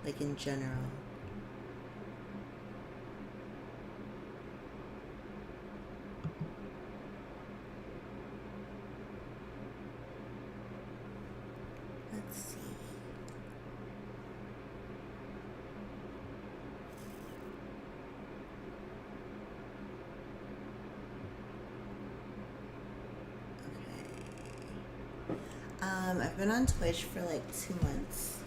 like in general. Let's see. I've been on Twitch for like 2 months.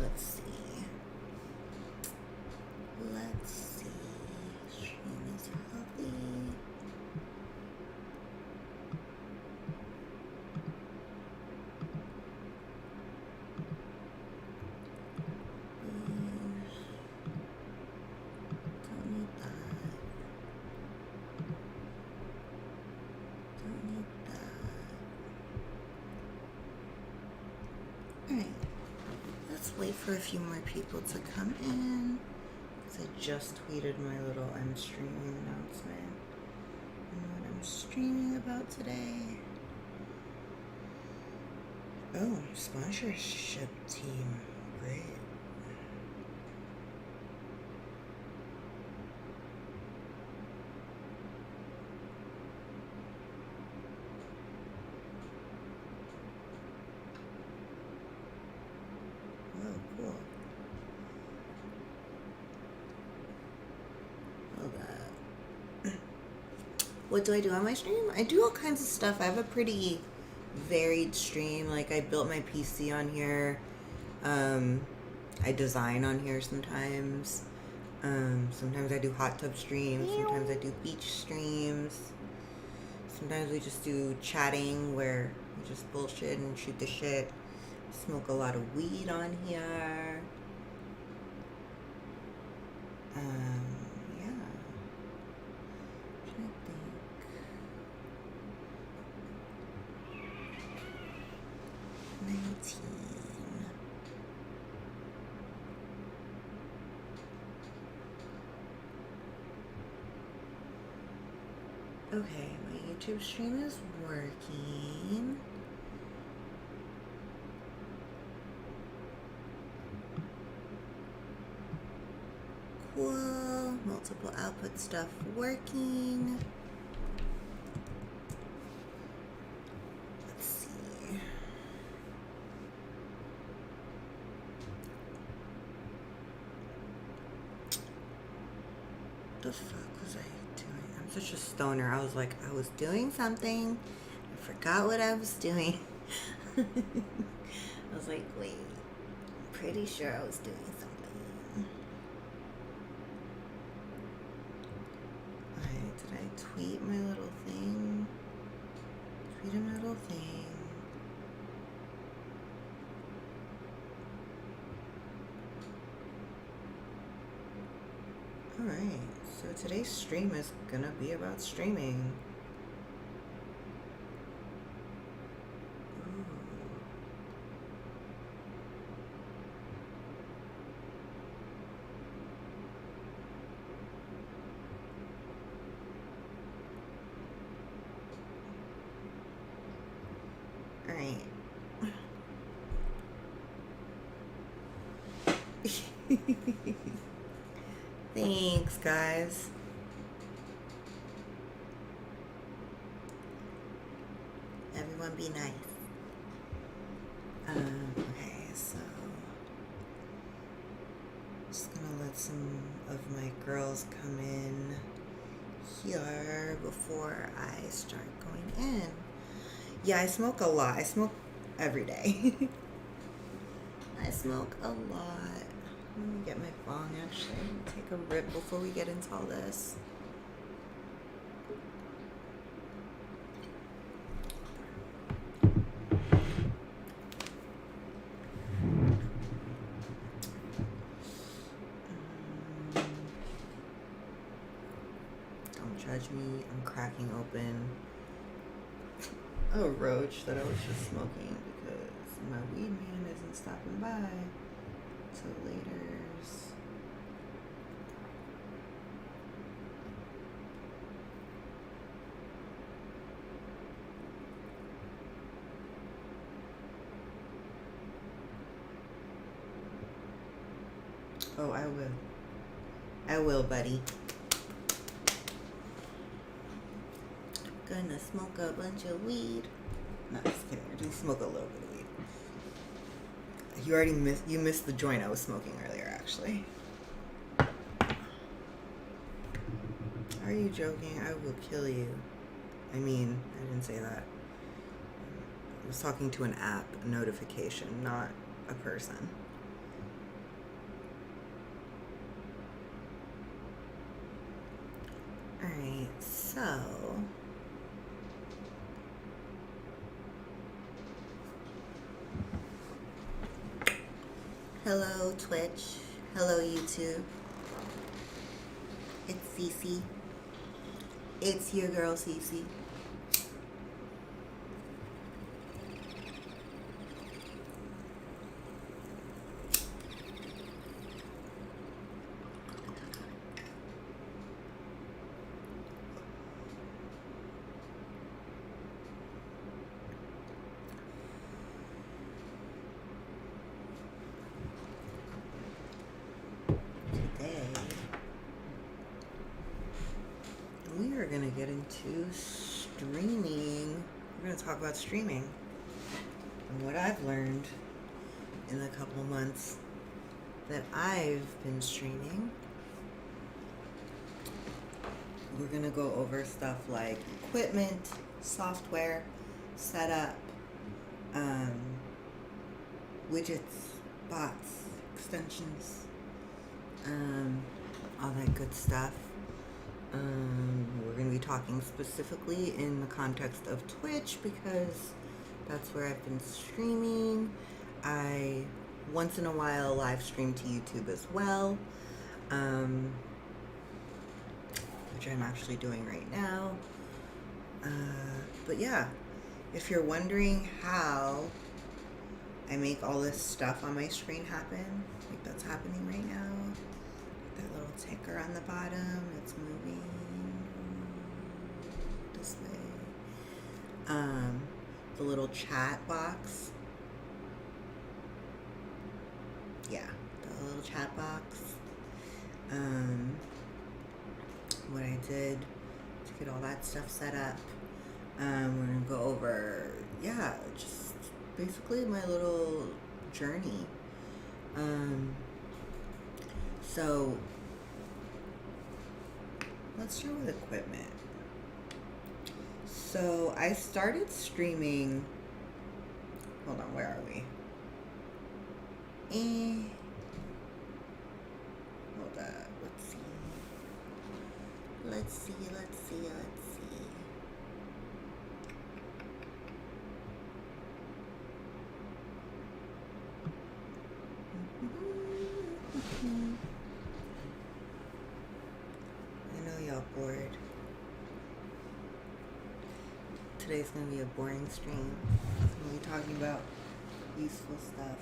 Let's see. Stream is healthy. Don't need that. Alright. Let's wait for a few more people to come in. Because I just tweeted my little I'm streaming announcement. And what I'm streaming about today. Oh, sponsorship team. Great. What do I do on my stream? I do all kinds of stuff. I have a pretty varied stream. Like, I built my PC on here. I design on here sometimes. Sometimes I do hot tub streams. Sometimes I do beach streams. Sometimes we just do chatting where we just bullshit and shoot the shit. Smoke a lot of weed on here. Yeah. I'm trying to think. Okay, my YouTube stream is working. Cool. Multiple output stuff working. Let's see. The fuck was I doing? I'm such a stoner. I was like, I was doing something. I forgot what I was doing. I was like, wait. I'm pretty sure I was doing something. Alright, did I tweet my little thing? Tweeted my little thing. Alright, so today's stream is gonna be about streaming. Ooh. Alright. Thanks, guys. Everyone be nice. Okay, so just gonna let some of my girls come in here before I start going in. Yeah, I smoke a lot. I smoke every day. I smoke a lot. Let me get my bong, actually. Take a rip before we get into all this. judge me. I'm cracking open a roach that I was just smoking because my weed man isn't stopping by till later's. Oh, I will. I will, buddy. Gonna smoke a bunch of weed. No, just kidding. We're gonna smoke a little bit of weed. You already missed the joint I was smoking earlier, actually. Are you joking? I will kill you. I mean, I didn't say that. I was talking to an app, a notification, not a person. Alright, so hello Twitch, hello YouTube. It's Cece. It's your girl Cece. We're going to get into streaming. We're going to talk about streaming and what I've learned in the couple months that I've been streaming. We're going to go over stuff like equipment, software, setup, widgets, bots, extensions, all that good stuff. We're going to be talking specifically in the context of Twitch because that's where I've been streaming. I once in a while live stream to YouTube as well, which I'm actually doing right now. But yeah, if you're wondering how I make all this stuff on my screen happen, like that's happening right now. That little ticker on the bottom, it's moving this way. The little chat box. Yeah, the little chat box. What I did to get all that stuff set up. We're gonna go over, yeah, just basically my little journey. So let's start with equipment. So I started streaming. Hold on, where are we? Hold up. Let's see. I know y'all bored. Today's gonna be a boring stream. I'm gonna be talking about useful stuff.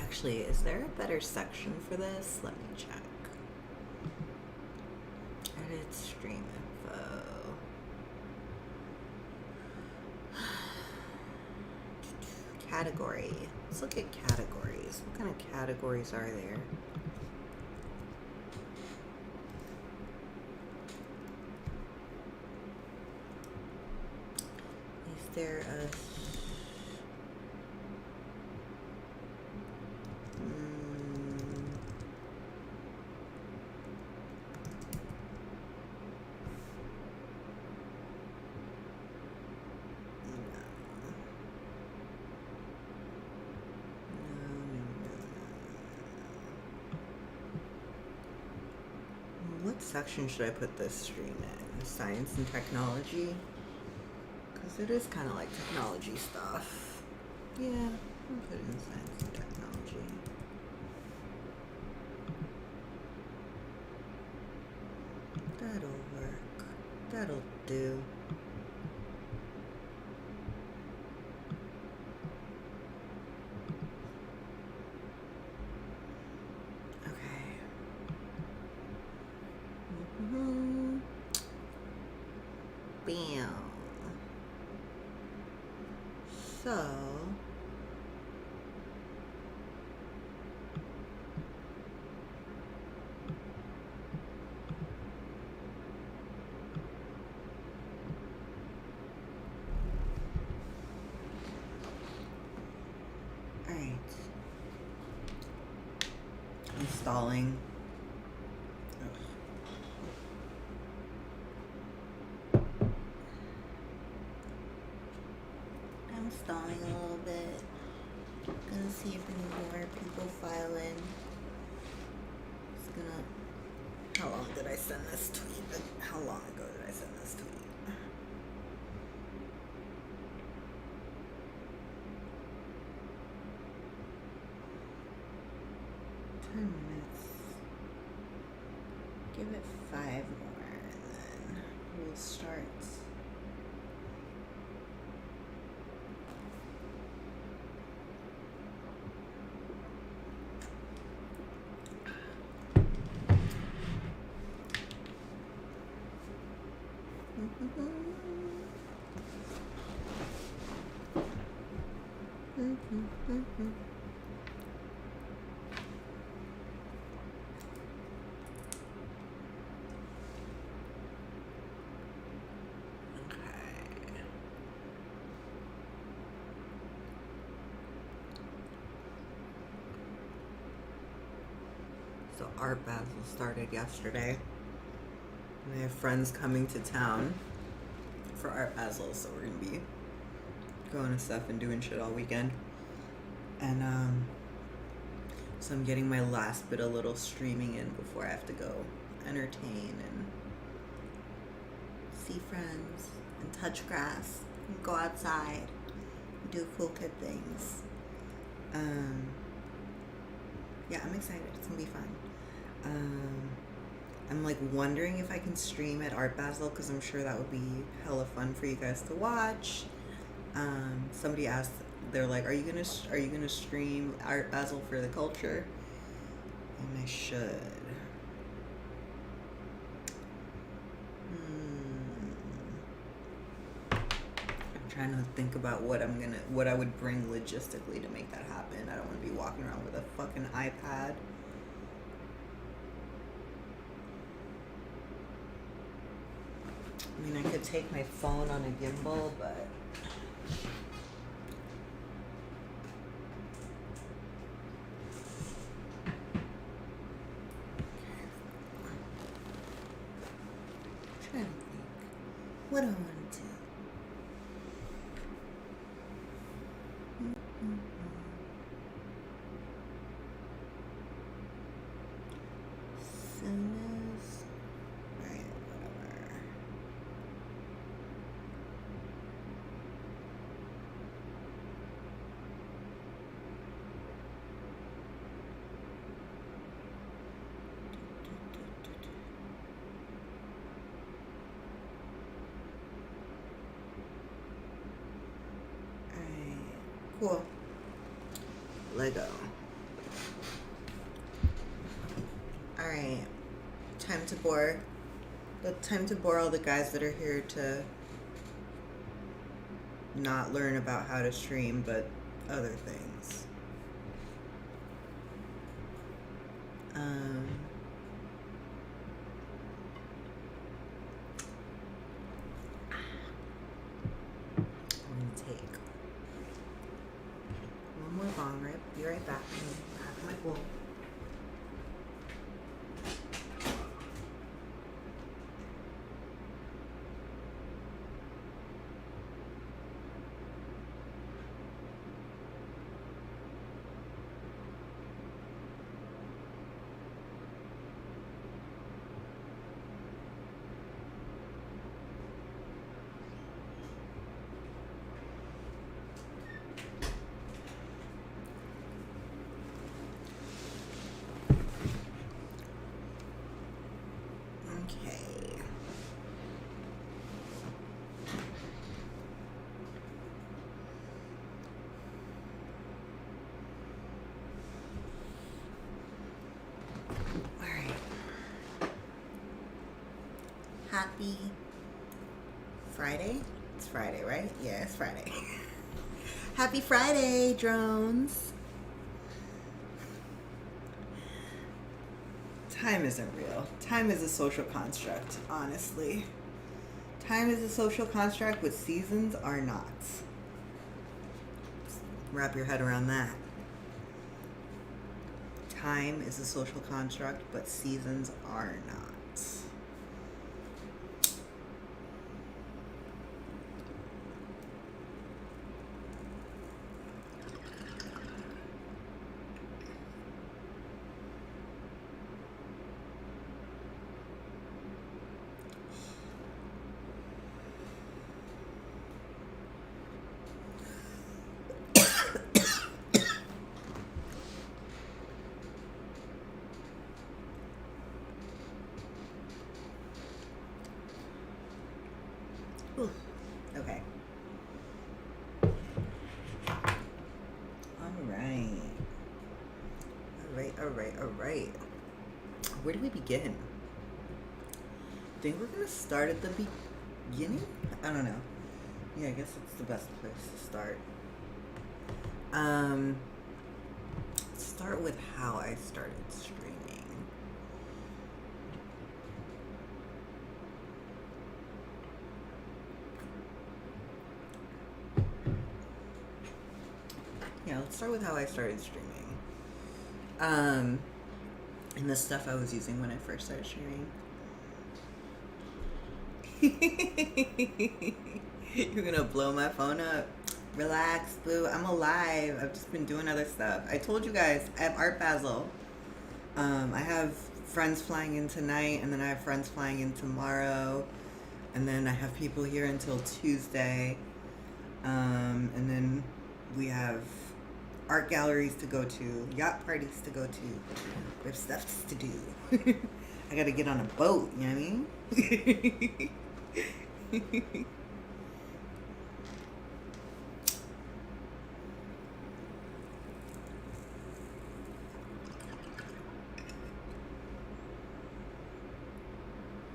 Actually, is there a better section for this? Let me check. Edit stream info. Category. Let's look at categories. What kind of categories are there? Is there a what section should I put this stream in? Science and technology? Because it is kind of like technology stuff. Yeah, I'll put it in science and technology. That'll work. That'll do. Okay. Bam. So... installing. I'm stalling a little bit. Gonna see if any more people file in. It's gonna. How long did I send this tweet? How long ago did I send this tweet? Minutes. Give it 5 more and then we'll start. So Art Basel started yesterday. And I have friends coming to town for Art Basel, so we're gonna be going to stuff and doing shit all weekend. And so I'm getting my last bit of little streaming in before I have to go entertain and see friends and touch grass and go outside and do cool kid things. Yeah, I'm excited. It's gonna be fun. I'm like wondering if I can stream at Art Basel because I'm sure that would be hella fun for you guys to watch. Somebody asked, they're like, "Are you gonna stream Art Basel for the culture?" And I should. I'm trying to think about what I would bring logistically to make that happen. I don't want to be walking around with a fucking iPad. I mean, I could take my phone on a gimbal, but I'm trying to think. What do I want to do? Soon as, right, whatever. Alright, cool. Lego. Alright, time to bore all the guys that are here to not learn about how to stream, but other things. I'm gonna take one more bong rip. Be right back. Back my bowl. Happy Friday? It's Friday, right? Yeah, it's Friday. Happy Friday, drones. Time isn't real. Time is a social construct, honestly. Time is a social construct, but seasons are not. Wrap your head around that. Time is a social construct, but seasons are not. Ooh, okay. All right. Where do we begin? Think we're gonna start at the beginning? I don't know. Yeah, I guess it's the best place to start. Start with how I started streaming. Yeah, let's start with how I started streaming. And the stuff I was using when I first started streaming. You're gonna blow my phone up. Relax, boo. I'm alive. I've just been doing other stuff. I told you guys, I have Art Basel. I have friends flying in tonight, and then I have friends flying in tomorrow. And then I have people here until Tuesday. And then we have art galleries to go to, yacht parties to go to. We have stuff to do. I gotta get on a boat, you know what I mean?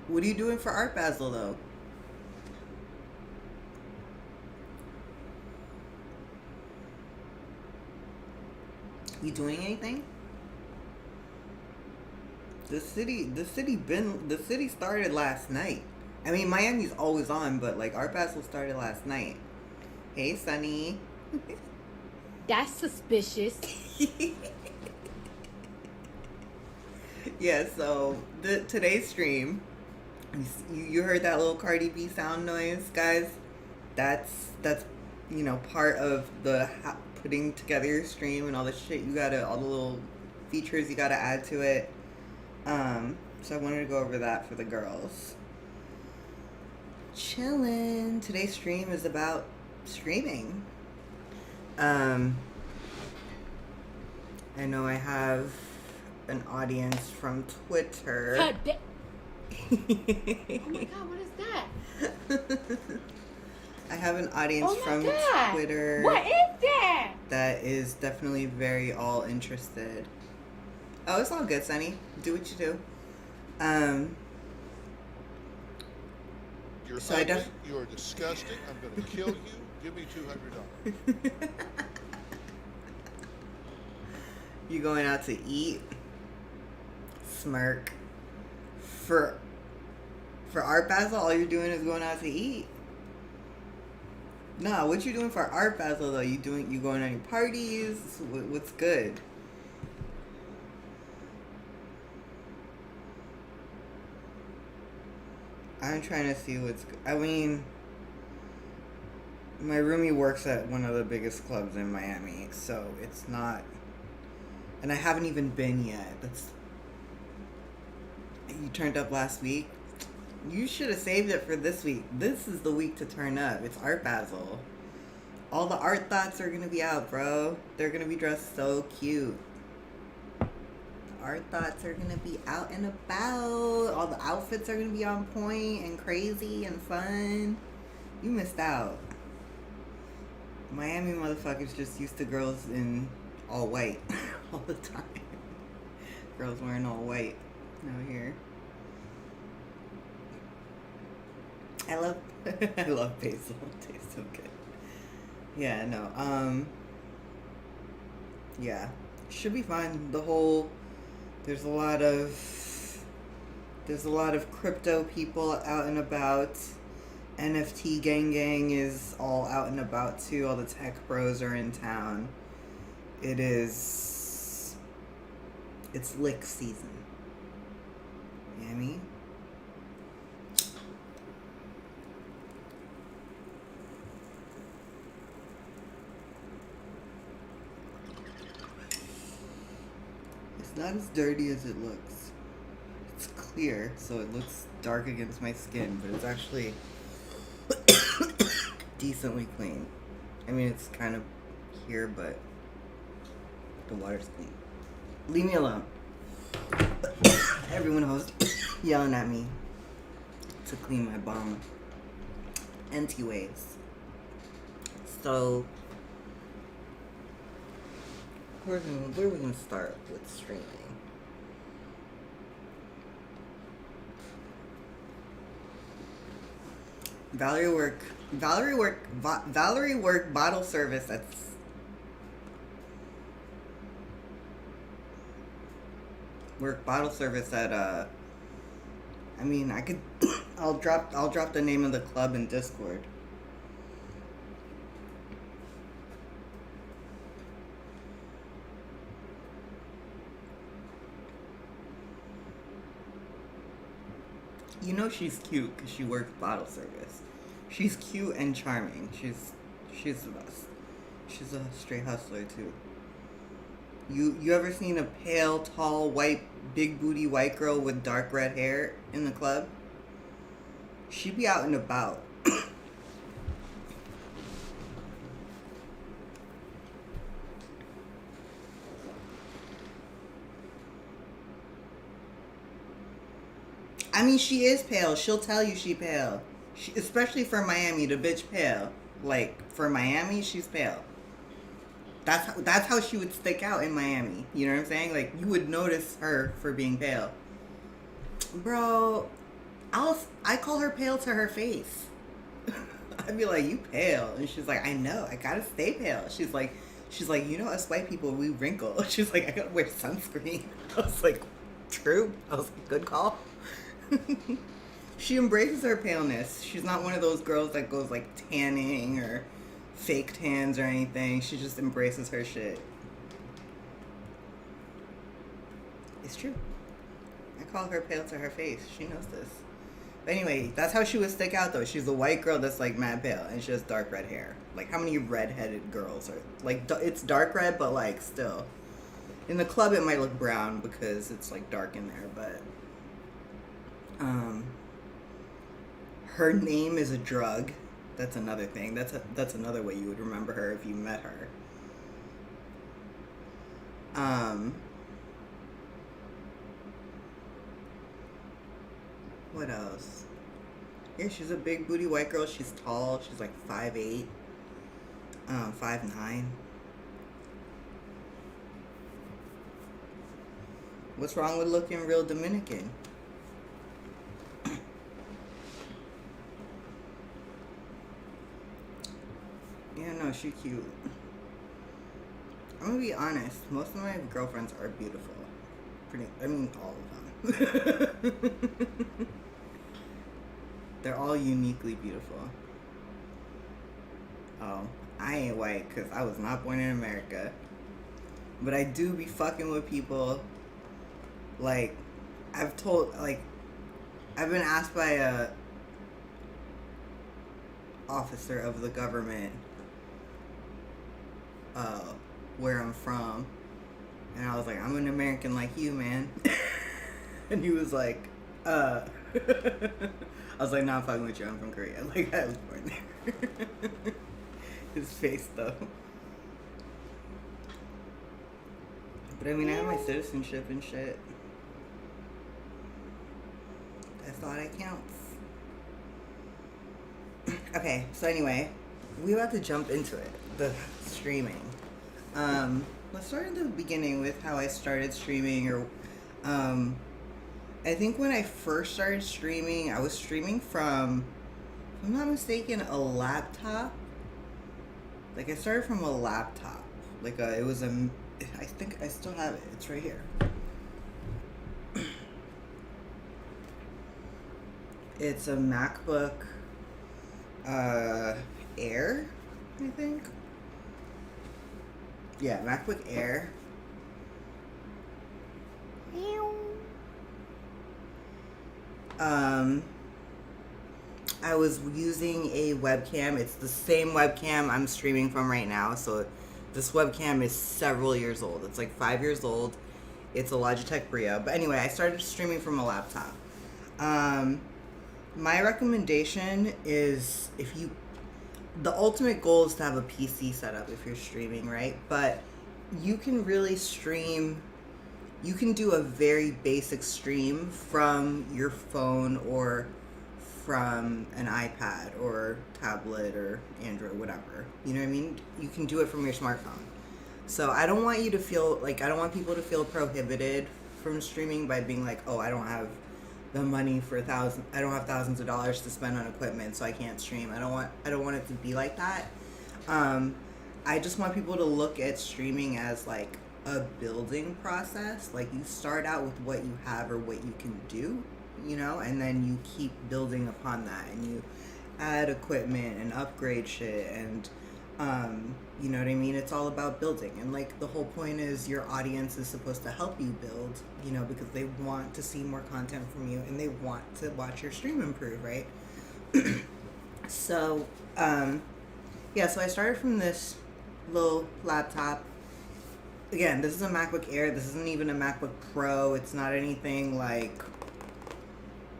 What are you doing for Art Basel, though? You doing anything? The city started last night. I mean, Miami's always on, but like Art Basel started last night. Hey, Sunny. That's suspicious. Yeah, so today's stream, you heard that little Cardi B sound noise, guys? That's part of the putting together your stream and all the shit all the little features you gotta add to it. So I wanted to go over that for the girls. Chillin'. Today's stream is about streaming. I know I have an audience from Twitter. Oh my god, what is that? I have an audience from Twitter. What is that? That is definitely very all interested. Oh, it's all good, Sunny. Do what you do. You're ugly, you're disgusting. I'm going to kill you. Give me $200. You going out to eat? Smirk. For Art Basel, all you're doing is going out to eat. No, what you doing for Art Basel though? You going on your parties? What's good? I'm trying to see what's good. I mean, my roomie works at one of the biggest clubs in Miami, so it's not. And I haven't even been yet. You turned up last week. You should have saved it for this week. This is the week to turn up. It's Art Basel. All the art thoughts are gonna be out, bro. They're gonna be dressed so cute. Art thoughts are gonna be out and about. All the outfits are gonna be on point and crazy and fun. You missed out. Miami motherfuckers just used to girls in all white all the time. Girls wearing all white out here. I love I love basil. It tastes so good. Yeah, no. Yeah. Should be fun. There's a lot of crypto people out and about. NFT gang is all out and about too. All the tech bros are in town. It's lick season. You know what I mean? It's not as dirty as it looks. It's clear, so it looks dark against my skin, but it's actually decently clean. I mean, it's kind of here, but the water's clean. Leave me alone. Everyone was yelling at me to clean my bum. Anyways, so where are we gonna start with streaming? Valerie work bottle service. That's work bottle service at I mean, I could I'll drop the name of the club in Discord. You know she's cute because she works bottle service. She's cute and charming. She's the best. She's a straight hustler too. You ever seen a pale, tall, white, big booty white girl with dark red hair in the club? She'd be out and about. I mean, she is pale. She'll tell you she pale. Especially for Miami, the bitch pale. Like, for Miami, she's pale. That's how she would stick out in Miami. You know what I'm saying? Like, you would notice her for being pale. Bro, I call her pale to her face. I'd be like, you pale. And she's like, I know. I gotta stay pale. She's like, you know, us white people, we wrinkle. She's like, I gotta wear sunscreen. I was like, true. I was like, good call. She embraces her paleness. She's not one of those girls that goes like tanning or fake tans or anything. She just embraces her shit. It's true. I call her pale to her face. She knows this. But anyway, that's how she would stick out though. She's a white girl that's like mad pale and she has dark red hair. Like how many redheaded girls are like it's dark red but like still. In the club it might look brown because it's like dark in there, but her name is a drug. That's another thing. That's another way you would remember her if you met her. What else? Yeah, she's a big booty white girl. She's tall. She's like 5'8", 5'9". What's wrong with looking real Dominican? Yeah, no, she's cute. I'm gonna be honest. Most of my girlfriends are beautiful. All of them. They're all uniquely beautiful. Oh, I ain't white because I was not born in America. But I do be fucking with people. Like, I've been asked by a officer of the government where I'm from, and I was like, I'm an American like you, man. And he was like, I was like, nah, I'm fucking with you, I'm from Korea. Like, I was born there. His face though. But I mean, I have my citizenship and shit. That's all that counts. Okay, so anyway, we about to jump into it, the streaming. Let's start at the beginning with how I started streaming, or I think when I first started streaming, I was streaming from if I'm not mistaken, a laptop. Like, I started from a laptop. Like, it was a, I think I still have it. It's right here. It's a MacBook Air, I think. Yeah, MacBook Air. I was using a webcam. It's the same webcam I'm streaming from right now. So this webcam is several years old. It's like 5 years old. It's a Logitech Brio. But anyway, I started streaming from a laptop. My recommendation is the ultimate goal is to have a PC setup if you're streaming, right? But you can really stream, you can do a very basic stream from your phone or from an iPad or tablet or Android, whatever. You know what I mean? You can do it from your smartphone. So I don't want people to feel prohibited from streaming by being like, oh, I don't have the money for I don't have thousands of dollars to spend on equipment, so I can't stream. I don't want it to be like that. I just want people to look at streaming as like a building process. Like, you start out with what you have or what you can do, you know, and then you keep building upon that, and you add equipment and upgrade shit, and you know what I mean? It's all about building. And like, the whole point is your audience is supposed to help you build, you know, because they want to see more content from you and they want to watch your stream improve, right? So, yeah, so I started from this little laptop. Again, this is a MacBook Air. This isn't even a MacBook Pro. It's not anything like,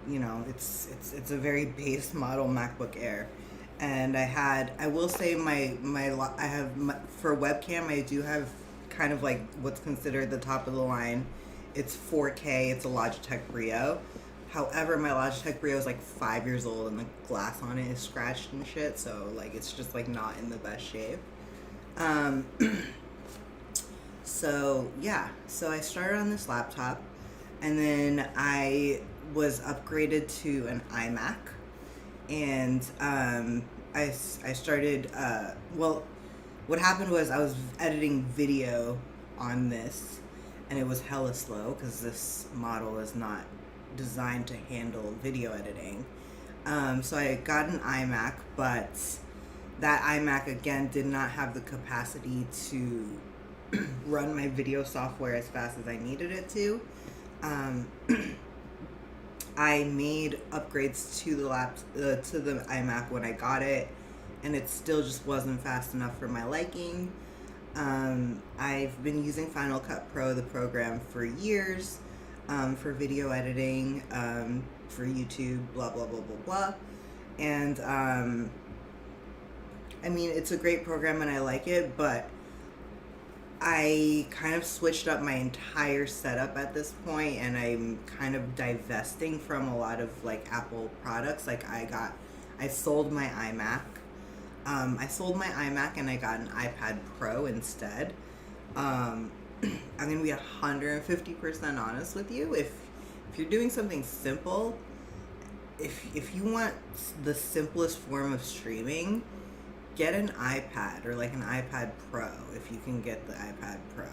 you know, it's a very base model MacBook Air. And I will say for webcam, I do have kind of like what's considered the top of the line. It's 4K. It's a Logitech Brio. However, my Logitech Brio is like 5 years old and the glass on it is scratched and shit. So like, it's just like not in the best shape. So yeah, so I started on this laptop, and then I was upgraded to an iMac. And I started, well, what happened was I was editing video on this, and it was hella slow because this model is not designed to handle video editing. So I got an iMac, but that iMac, again, did not have the capacity to run my video software as fast as I needed it to. I made upgrades to the iMac when I got it, and it still just wasn't fast enough for my liking. I've been using Final Cut Pro, the program, for years, for video editing, for YouTube, blah, blah, blah, blah, blah. And, I mean, it's a great program and I like it, but I kind of switched up my entire setup at this point, and I'm kind of divesting from a lot of like Apple products. Like, I sold my iMac. I sold my iMac and I got an iPad Pro instead. I'm gonna be 150% honest with you. If you're doing something simple, if you want the simplest form of streaming, get an iPad or like an iPad Pro if you can get the iPad Pro.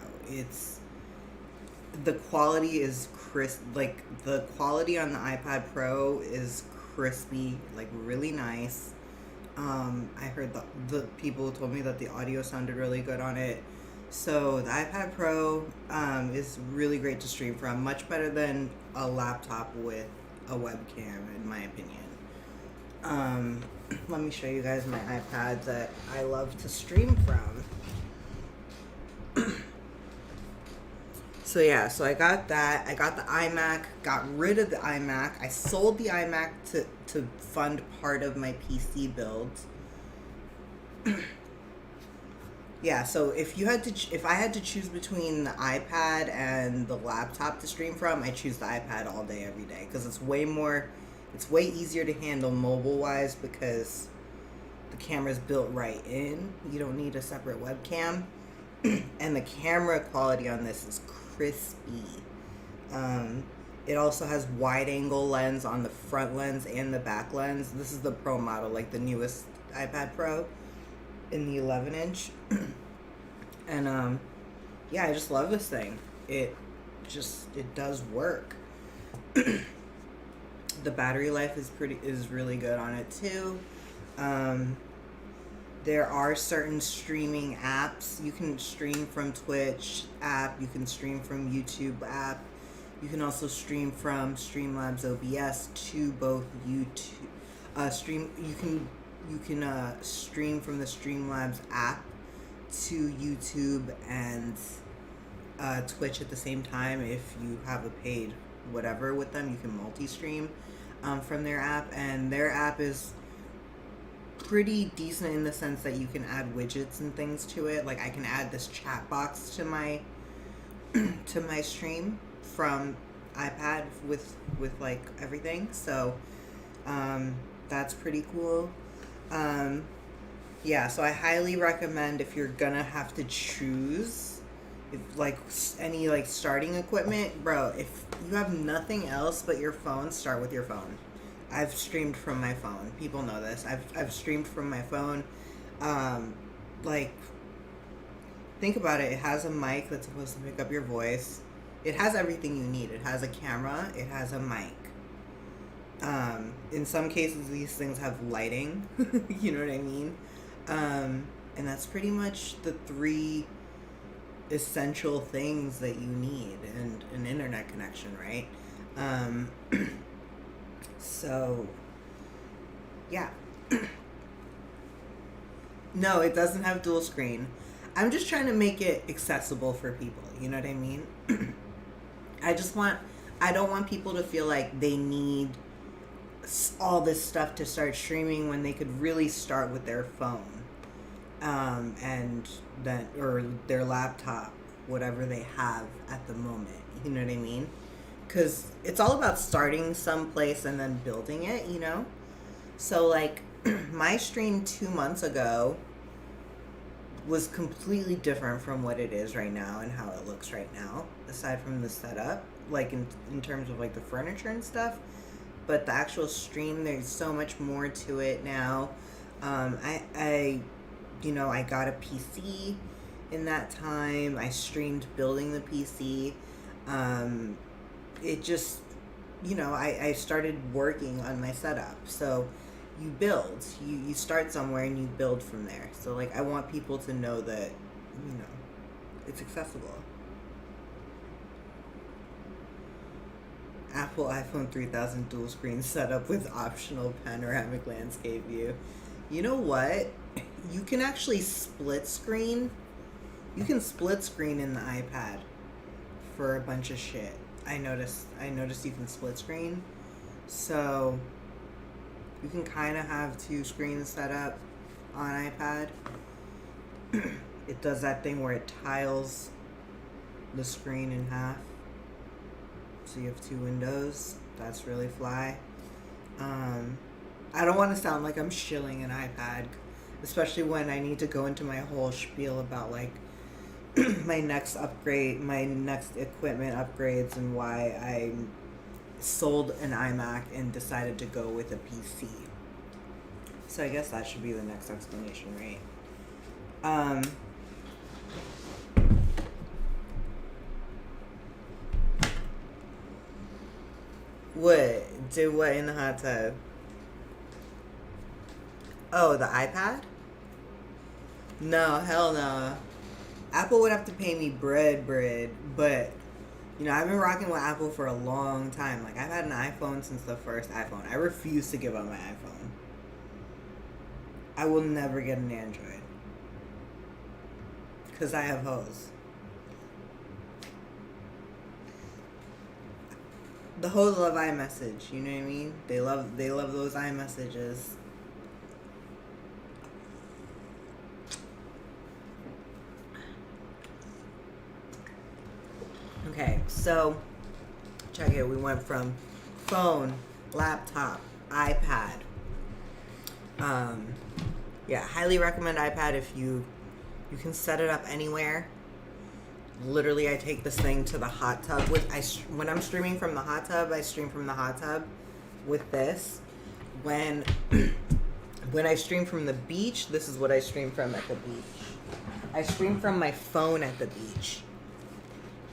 The quality is crisp. Like, the quality on the iPad Pro is crispy, like really nice. I heard the people told me that the audio sounded really good on it. So the iPad Pro is really great to stream from. Much better than a laptop with a webcam, in my opinion. Let me show you guys my iPad that I love to stream from. So yeah, so I got that. I got the iMac, got rid of the iMac. I sold the iMac to fund part of my PC build. Yeah, so if I had to choose between the iPad and the laptop to stream from, I choose the iPad all day, every day, because it's way easier to handle mobile-wise because the camera's built right in. You don't need a separate webcam. And the camera quality on this is crispy. It also has wide angle lens on the front lens and the back lens. This is the Pro model, like the newest iPad Pro in the 11 inch. And yeah, I just love this thing. It does work. The battery life is really good on it too. There are certain streaming apps. You can stream from Twitch app. You can stream from YouTube app. You can also stream from Streamlabs OBS to both YouTube. You can stream from the Streamlabs app to YouTube and Twitch at the same time. If you have a paid whatever with them, you can multi-stream from their app, and their app is pretty decent in the sense that you can add widgets and things to it. Like I can add this chat box to my to my stream from iPad with like everything. So that's pretty cool. Yeah, so I highly recommend if you're gonna have to choose like any like starting equipment, bro, if you have nothing else but your phone, start with your phone. I've streamed from my phone. People know this. I've streamed from my phone. Like, think about it. It has a mic that's supposed to pick up your voice. It has everything you need. It has a camera. It has a mic. In some cases, these things have lighting. You know what I mean? And that's pretty much the three essential things that you need, and an internet connection, right? So, yeah. No, it doesn't have dual screen. I'm just trying to make it accessible for people. You know what I mean? I don't want people to feel like they need all this stuff to start streaming when they could really start with their phone. And then, or their laptop, whatever they have at the moment. You know what I mean? Because it's all about starting someplace and then building it, you know? So, like, my stream 2 months ago was completely different from what it is right now and how it looks right now, aside from the setup, like, in terms of, like, the furniture and stuff. But the actual stream, there's so much more to it now. I got a PC in that time. I streamed building the PC. It just, I started working on my setup. So you build. You start somewhere and you build from there. So, like, I want people to know that, it's accessible. Apple iPhone 3000 dual screen setup with optional panoramic landscape view. You know what? You can actually split screen. You can split screen in the iPad for a bunch of shit. I noticed you can split screen. So you can kind of have two screens set up on iPad. It does that thing where it tiles the screen in half. So you have two windows. That's really fly. I don't want to sound like I'm shilling an iPad, especially when I need to go into my whole spiel about, like, my next equipment upgrades and why I sold an iMac and decided to go with a PC. So I guess that should be the next explanation, right? What? Do what in the hot tub? Oh, the iPad? No, hell no. Apple would have to pay me bread, but, I've been rocking with Apple for a long time. Like, I've had an iPhone since the first iPhone. I refuse to give up my iPhone. I will never get an Android. Because I have hoes. The hoes love iMessage, you know what I mean? They love those iMessages. Okay, so check it. We went from phone, laptop, iPad. Yeah, highly recommend iPad if you can set it up anywhere. literally I take this thing to the hot tub when I'm streaming from the hot tub, I stream from the hot tub with this. When when I stream from the beach, this is what I stream from at the beach. I stream from my phone at the beach.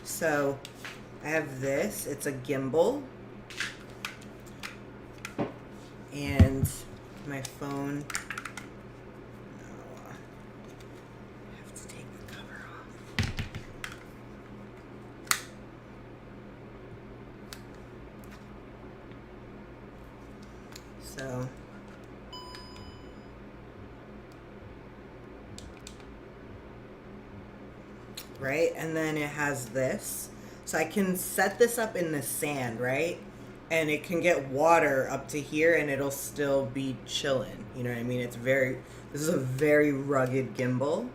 So I have this. It's a gimbal. And my phone. No, I have to take the cover off. So. Right? And then it has this. So I can set this up in the sand, right? And it can get water up to here and it'll still be chilling. You know what I mean? This is a very rugged gimbal.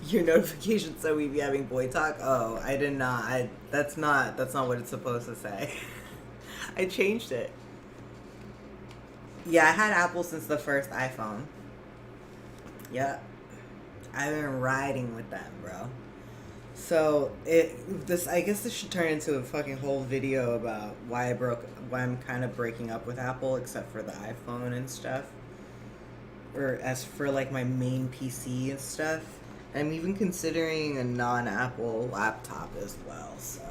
Your notification said we'd be having boy talk. Oh, I did not. That's not what it's supposed to say. I changed it. Yeah, I had Apple since the first iPhone. Yep. I've been riding with them, bro. So I guess this should turn into a fucking whole video about why I'm kind of breaking up with Apple, except for the iPhone and stuff. Or as for like my main PC and stuff. I'm even considering a non-Apple laptop as well, so.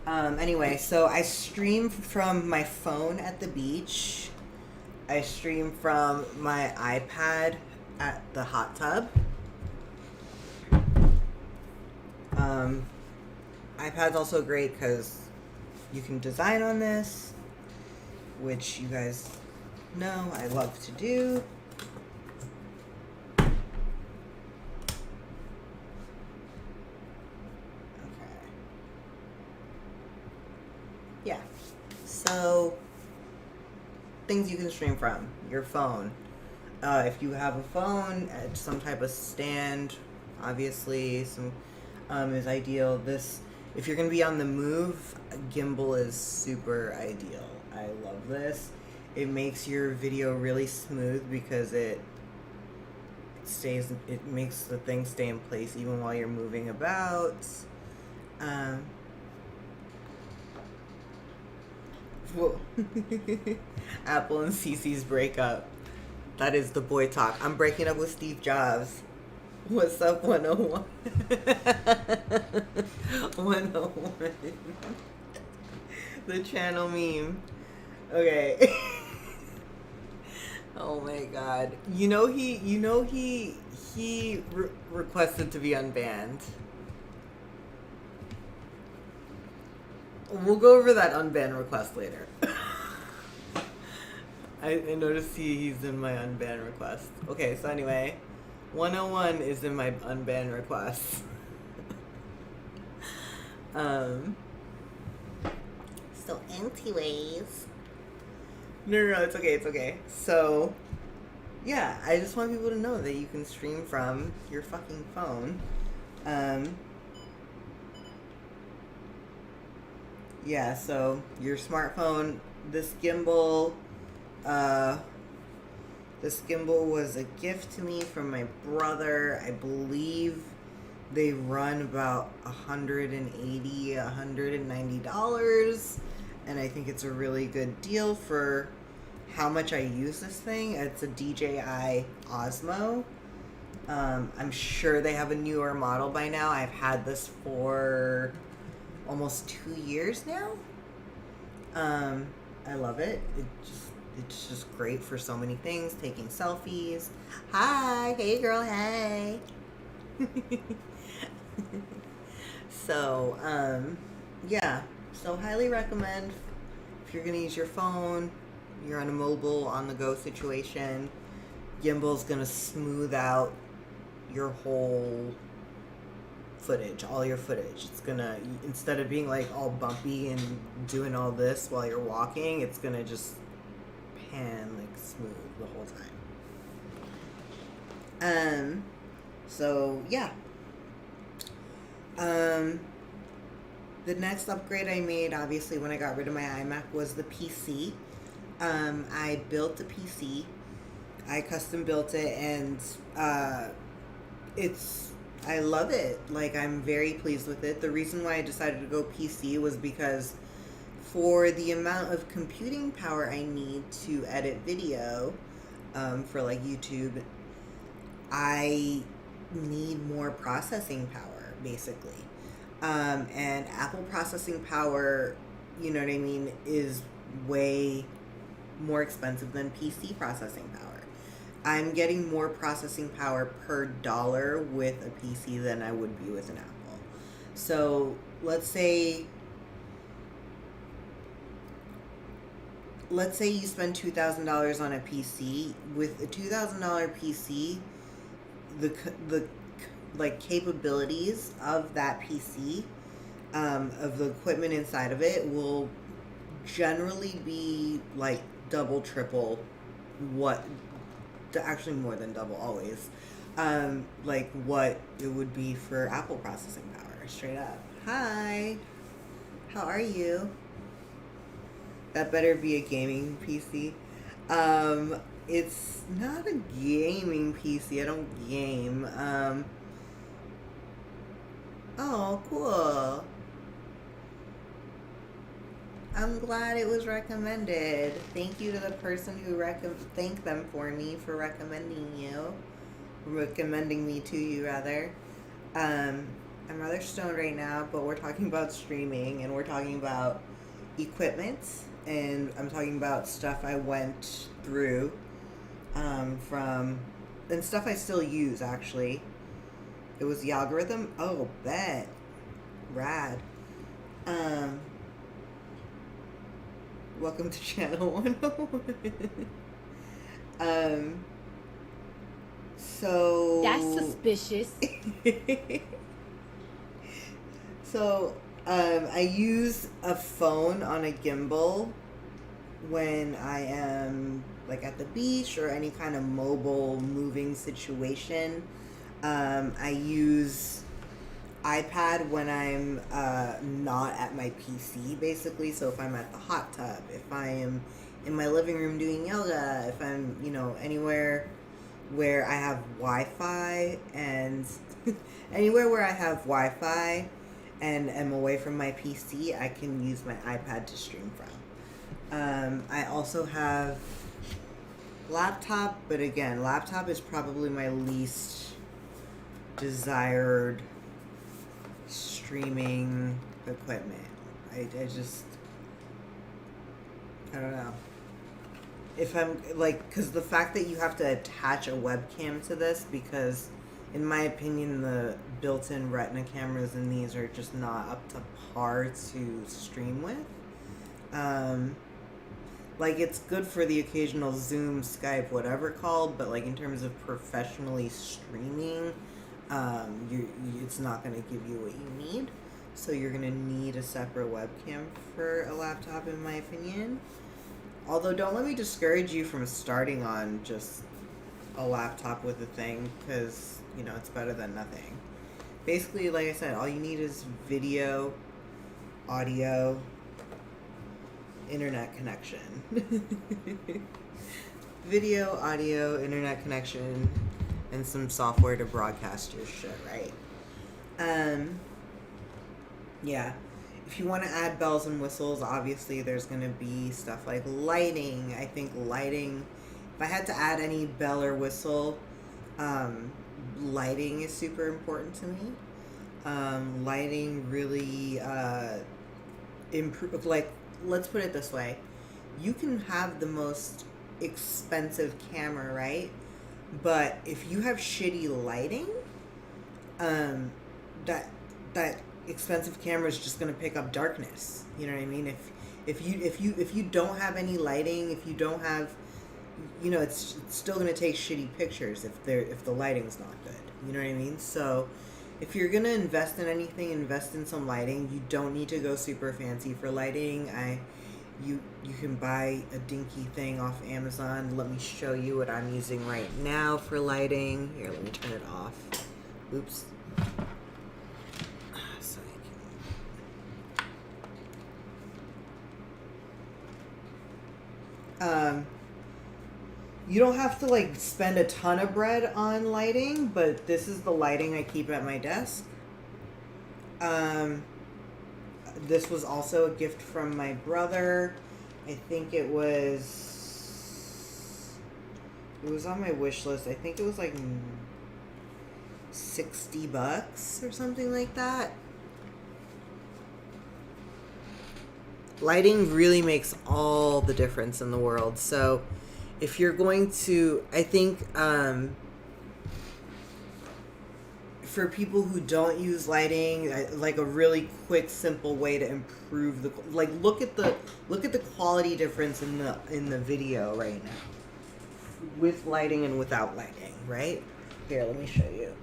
Anyway, so I stream from my phone at the beach. I stream from my iPad at the hot tub. iPad's also great because you can design on this, which you guys know I love to do. Okay. Yeah. So, things you can stream from your phone. If you have a phone, some type of stand, obviously, is ideal. If you're going to be on the move, a gimbal is super ideal. I love this. It makes your video really smooth because it makes the thing stay in place even while you're moving about. Whoa. Apple and Cece's breakup. That is the boy talk. I'm breaking up with Steve Jobs. What's up, 101? 101. The channel meme. Okay. Oh my god. He requested to be unbanned. We'll go over that unban request later. I noticed he's in my unban request. Okay, so anyway, 101 is in my unban request. So anyways. No, it's okay. So, yeah, I just want people to know that you can stream from your fucking phone. Yeah, so your smartphone, this gimbal was a gift to me from my brother. I believe they run about $180, $190, and I think it's a really good deal for how much I use this thing. It's a DJI Osmo. I'm sure they have a newer model by now. I've had this for almost 2 years now. I love it. It's just great for so many things. Taking selfies. Hi, hey girl, hey. So, yeah. So highly recommend if you're gonna use your phone, you're on a mobile, on the go situation. Gimbal's gonna smooth out your whole footage, all your footage. It's gonna, instead of being like all bumpy and doing all this while you're walking, it's gonna just pan like smooth the whole time. So yeah. The next upgrade I made, obviously, when I got rid of my iMac was the PC. I built the PC. I custom built it, and I love it. Like, I'm very pleased with it. The reason why I decided to go PC was because for the amount of computing power I need to edit video, for like YouTube, I need more processing power, basically. And Apple processing power, you know what I mean, is way more expensive than PC processing power. I'm getting more processing power per dollar with a PC than I would be with an Apple. So let's say you spend $2,000 on a PC. With a $2,000 PC, the like capabilities of that PC, of the equipment inside of it, will generally be like double, triple what, actually more than double always, like what it would be for Apple processing power, straight up. Hi, how are you? That better be a gaming PC. It's not a gaming PC. I don't game. Oh, cool. I'm glad it was recommended. Thank you to the person who thank them for me for recommending me to you, rather. I'm rather stoned right now, but we're talking about streaming, and we're talking about equipment, and I'm talking about stuff I went through, and stuff I still use, actually. It was the algorithm. Oh, bet. Rad. Welcome to Channel 101. So... That's suspicious. So, I use a phone on a gimbal when I am, like, at the beach or any kind of mobile moving situation. I use iPad when I'm not at my PC, basically. So if I'm at the hot tub, if I am in my living room doing yoga, if I'm, anywhere where I have Wi-Fi, and anywhere where I have Wi-Fi and am away from my PC, I can use my iPad to stream from. I also have laptop, but again, laptop is probably my least desired streaming equipment. I don't know. If I'm like, because the fact that you have to attach a webcam to this, because in my opinion the built-in retina cameras in these are just not up to par to stream with. Like, it's good for the occasional Zoom, Skype, whatever called, but like in terms of professionally streaming, it's not going to give you what you need. So you're going to need a separate webcam for a laptop, in my opinion. Although, don't let me discourage you from starting on just a laptop with a thing, because, it's better than nothing. Basically, like I said, all you need is video, audio, internet connection. Video, audio, internet connection, and some software to broadcast your shit, right? Yeah. If you want to add bells and whistles, obviously there's going to be stuff like lighting. I think lighting, if I had to add any bell or whistle, lighting is super important to me. Lighting really improve, like, let's put it this way. You can have the most expensive camera, right? But if you have shitty lighting, that expensive camera is just going to pick up darkness. You know what I mean? If you don't have any lighting, if you don't have, it's still going to take shitty pictures if the lighting's not good. You know what I mean? So if you're going to invest in anything, invest in some lighting. You don't need to go super fancy for lighting. You can buy a dinky thing off Amazon. Let me show you what I'm using right now for lighting. Here, let me turn it off. Oops. So You don't have to like spend a ton of bread on lighting, but this is the lighting I keep at my desk. This was also a gift from my brother. I think it was on my wish list. I think it was like $60 or something like that. Lighting really makes all the difference in the world. So if you're going to, I think for people who don't use lighting, like a really quick, simple way to improve the, like look at the quality difference in the video right now with lighting and without lighting, right? Here, let me show you.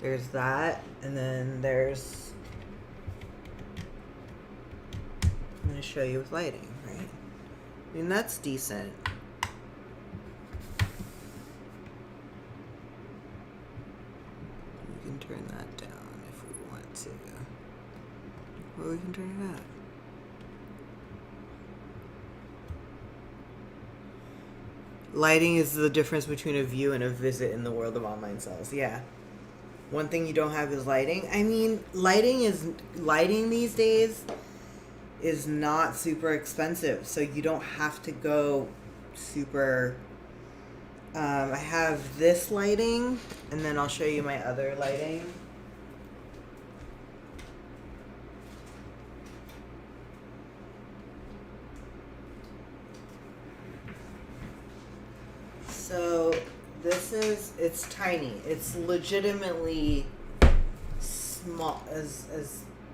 There's that, and then there's, I'm going to show you with lighting, right? I mean, that's decent. We can turn that down if we want to. Or we can turn it up. Lighting is the difference between a view and a visit in the world of online sales. Yeah. One thing you don't have is lighting. I mean, lighting these days is not super expensive, so you don't have to go super. I have this lighting, and then I'll show you my other lighting. So it's tiny. It's legitimately small, as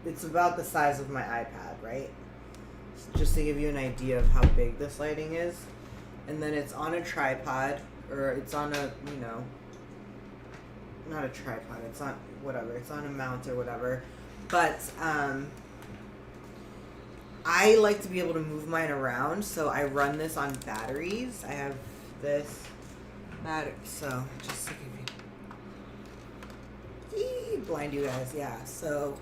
it's about the size of my iPad, right? Just to give you an idea of how big this lighting is. And then it's on a tripod, or it's on a, not a tripod, it's on whatever, it's on a mount or whatever. But I like to be able to move mine around, so I run this on batteries. I have this battery, so just to give you, blind you guys, yeah. So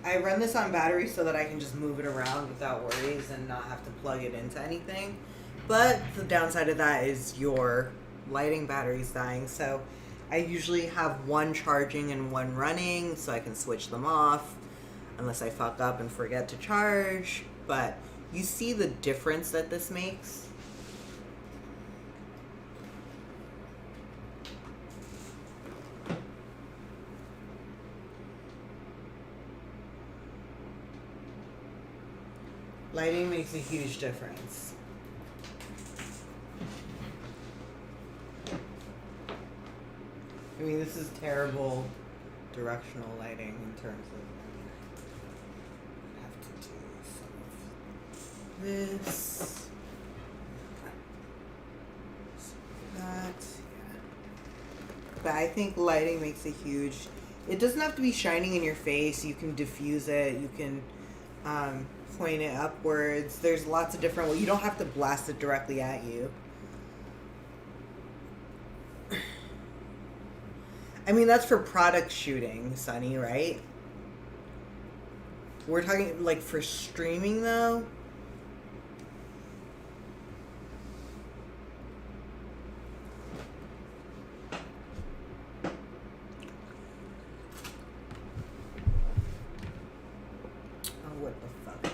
I run this on battery so that I can just move it around without worries and not have to plug it into anything. But the downside of that is your lighting battery's dying. So I usually have one charging and one running so I can switch them off unless I fuck up and forget to charge. But you see the difference that this makes? Lighting makes a huge difference. I mean, this is terrible directional lighting in terms of, I have to do some of this, that, yeah. But I think lighting makes a huge, it doesn't have to be shining in your face. You can diffuse it. You can point it upwards. There's lots of different ways. You don't have to blast it directly at you. I mean, that's for product shooting, Sonny, right? We're talking, like, for streaming, though? Oh, what the fuck now?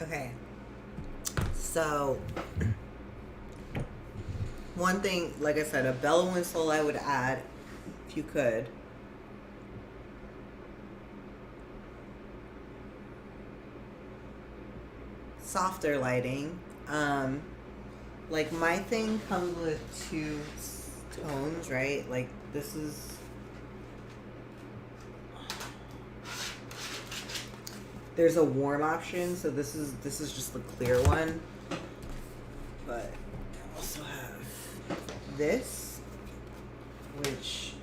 Okay, so one thing, like I said, a bellow whistle I would add, if you could. Softer lighting. Like my thing comes with two tones, right? Like this is, there's a warm option, so this is just the clear one. But I also have this, which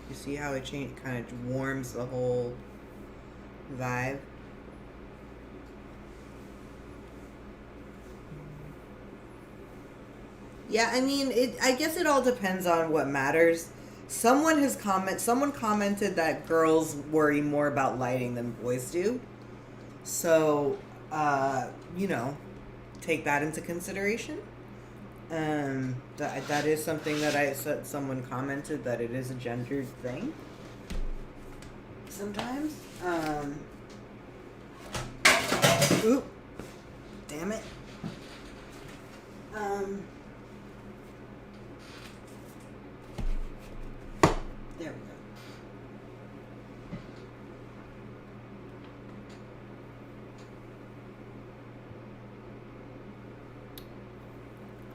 you see how it kind of warms the whole vibe. Yeah, I mean, I guess it all depends on what matters. Someone commented that girls worry more about lighting than boys do. So, you know, take that into consideration. That is something that I said. Someone commented that it is a gendered thing. Sometimes. Oop. Damn it. There we go.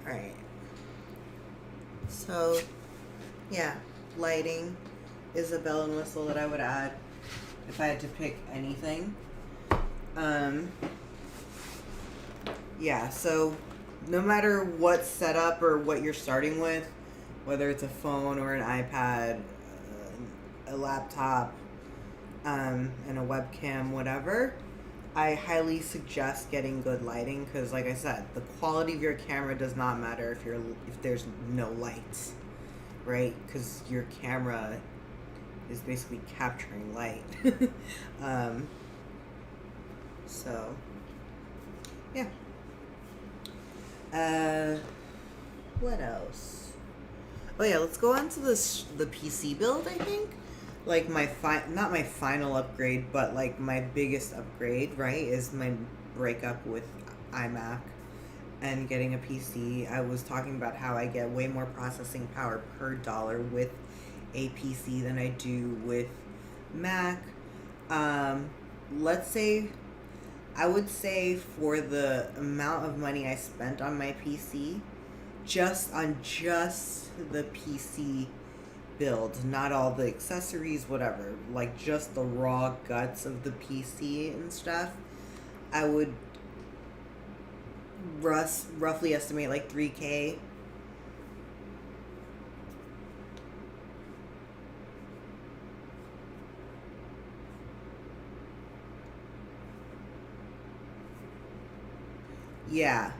Alright. So, yeah, lighting is a bell and whistle that I would add if I had to pick anything. Yeah, so no matter what setup or what you're starting with, whether it's a phone or an iPad, a laptop, and a webcam, whatever, I highly suggest getting good lighting because, like I said, the quality of your camera does not matter if there's no lights, right? Because your camera is basically capturing light. So, yeah. What else? Oh yeah, let's go on to the PC build. I think, like not my final upgrade, but like my biggest upgrade, right? Is my breakup with iMac and getting a PC. I was talking about how I get way more processing power per dollar with a PC than I do with Mac. Let's say, I would say for the amount of money I spent on my PC, just the PC build, not all the accessories, whatever, like just the raw guts of the PC and stuff, I would roughly estimate like $3K. Yeah.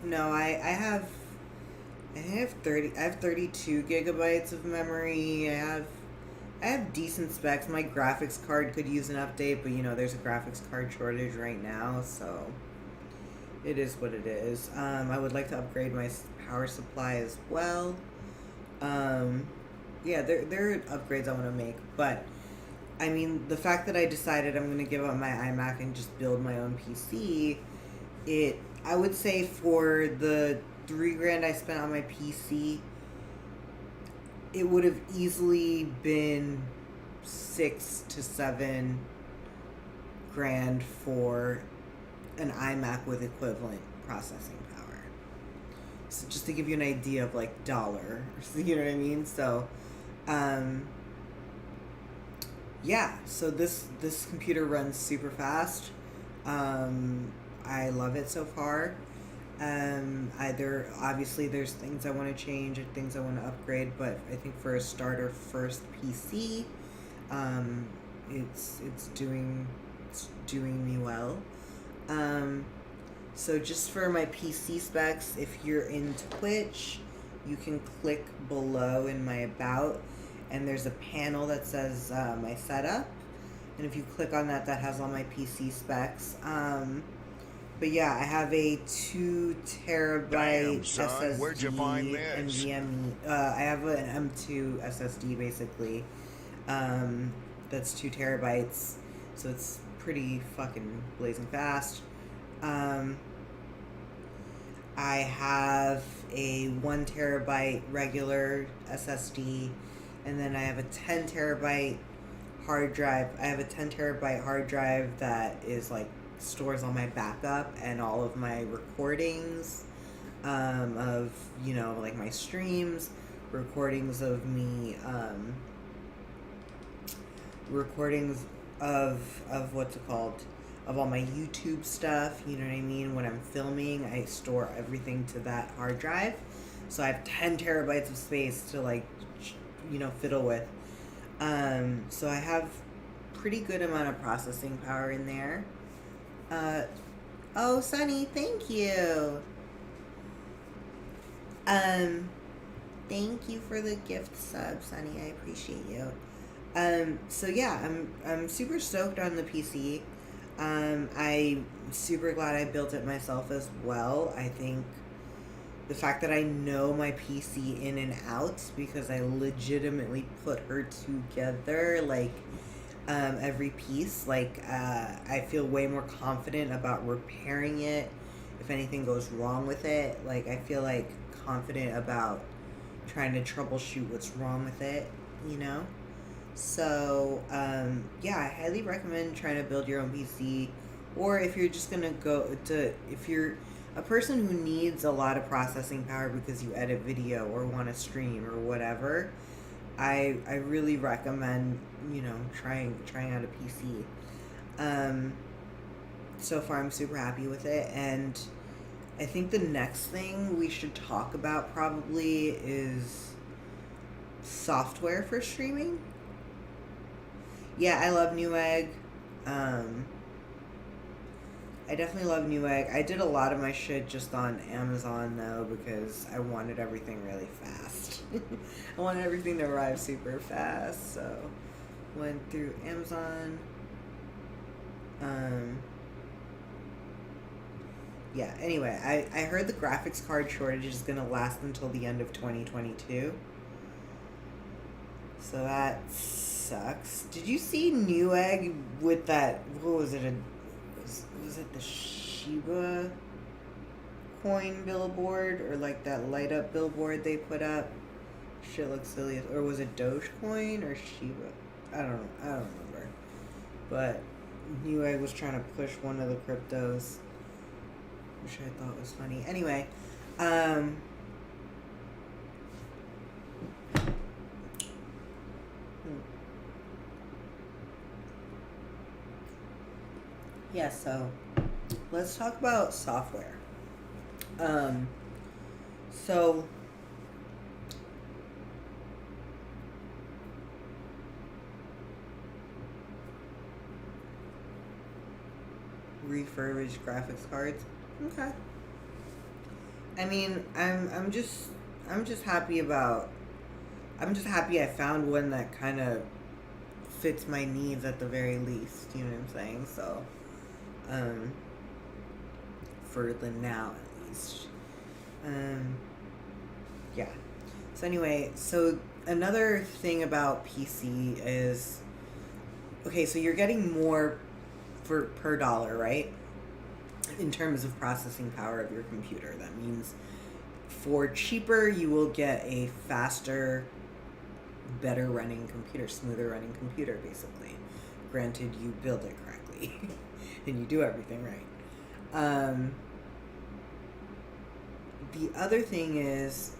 No, I have 32 gigabytes of memory. I have decent specs. My graphics card could use an update, but you know, there's a graphics card shortage right now, so it is what it is. I would like to upgrade my power supply as well. Yeah, there are upgrades I want to make, but I mean, the fact that I decided I'm going to give up my iMac and just build my own PC, I would say for the $3,000 I spent on my PC, it would have easily been $6,000 to $7,000 for an iMac with equivalent processing power. So just to give you an idea of like dollar, you know what I mean? So, yeah. So this computer runs super fast. I love it so far. Obviously there's things I want to change and things I want to upgrade, but I think for a starter first PC, it's doing me well. So just for my PC specs, if you're into Twitch, you can click below in my about, and there's a panel that says my setup, and if you click on that, that has all my PC specs. But yeah, I have a 2 terabyte Damn, son, SSD where'd you find and this? NVMe. I have an M2 SSD basically. That's 2 terabytes, so it's pretty fucking blazing fast. I have a 1 terabyte regular SSD, and then I have a 10 terabyte hard drive. I have a 10 terabyte hard drive that is like stores all my backup and all of my recordings of, you know, like my streams, recordings of me, recordings of what's it called, of all my YouTube stuff, you know what I mean? When I'm filming, I store everything to that hard drive. So I have 10 terabytes of space to like, you know, fiddle with. So I have pretty good amount of processing power in there. Oh, Sunny, thank you. Um, thank you for the gift sub, Sunny. I appreciate you. So yeah, I'm super stoked on the PC. I'm super glad I built it myself as well. I think the fact that I know my PC in and out because I legitimately put her together, like every piece, like I feel way more confident about repairing it if anything goes wrong with it. Like I feel like confident about trying to troubleshoot what's wrong with it, you know? So, yeah, I highly recommend trying to build your own PC. Or if you're just gonna if you're a person who needs a lot of processing power because you edit video or want to stream or whatever, I really recommend, trying out a PC. So far I'm super happy with it, and I think the next thing we should talk about probably is software for streaming. Yeah, I love Newegg. I definitely love Newegg. I did a lot of my shit just on Amazon though because I wanted everything really fast. I wanted everything to arrive super fast, so went through Amazon. Yeah, anyway, I heard the graphics card shortage is going to last until the end of 2022. So that sucks. Did you see Newegg with that, what was it, was it the Shiba coin billboard or like that light up billboard they put up? Shit looks silly. Or was it Dogecoin or Shiba? I don't remember. But Newegg was trying to push one of the cryptos, which I thought was funny. Anyway, yeah, so let's talk about software. So refurbished graphics cards. Okay. I mean, I'm just happy about. I'm just happy I found one that kind of fits my needs at the very least. You know what I'm saying? So, for the now at least. Yeah. So anyway, so another thing about PC is, okay, so you're getting more per dollar, right? In terms of processing power of your computer. That means for cheaper, you will get a faster, better running computer, smoother running computer, basically. Granted, you build it correctly and you do everything right. The other thing is,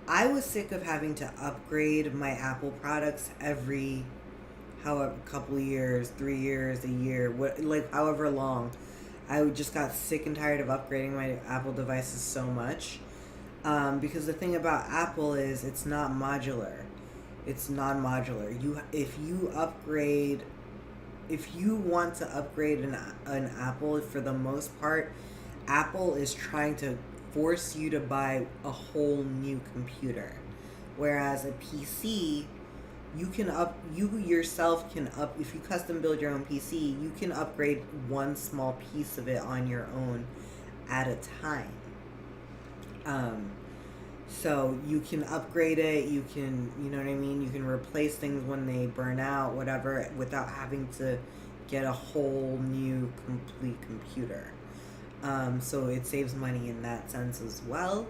I was sick of having to upgrade my Apple products every couple of years, 3 years, a year, however long. I just got sick and tired of upgrading my Apple devices so much. Because the thing about Apple is it's not modular. It's non-modular. If you want to upgrade an Apple, for the most part, Apple is trying to force you to buy a whole new computer. Whereas a PC, you yourself can if you custom build your own PC, you can upgrade one small piece of it on your own at a time. So you can upgrade it, you can, you know what I mean, you can replace things when they burn out, whatever, without having to get a whole new complete computer. So it saves money in that sense as well.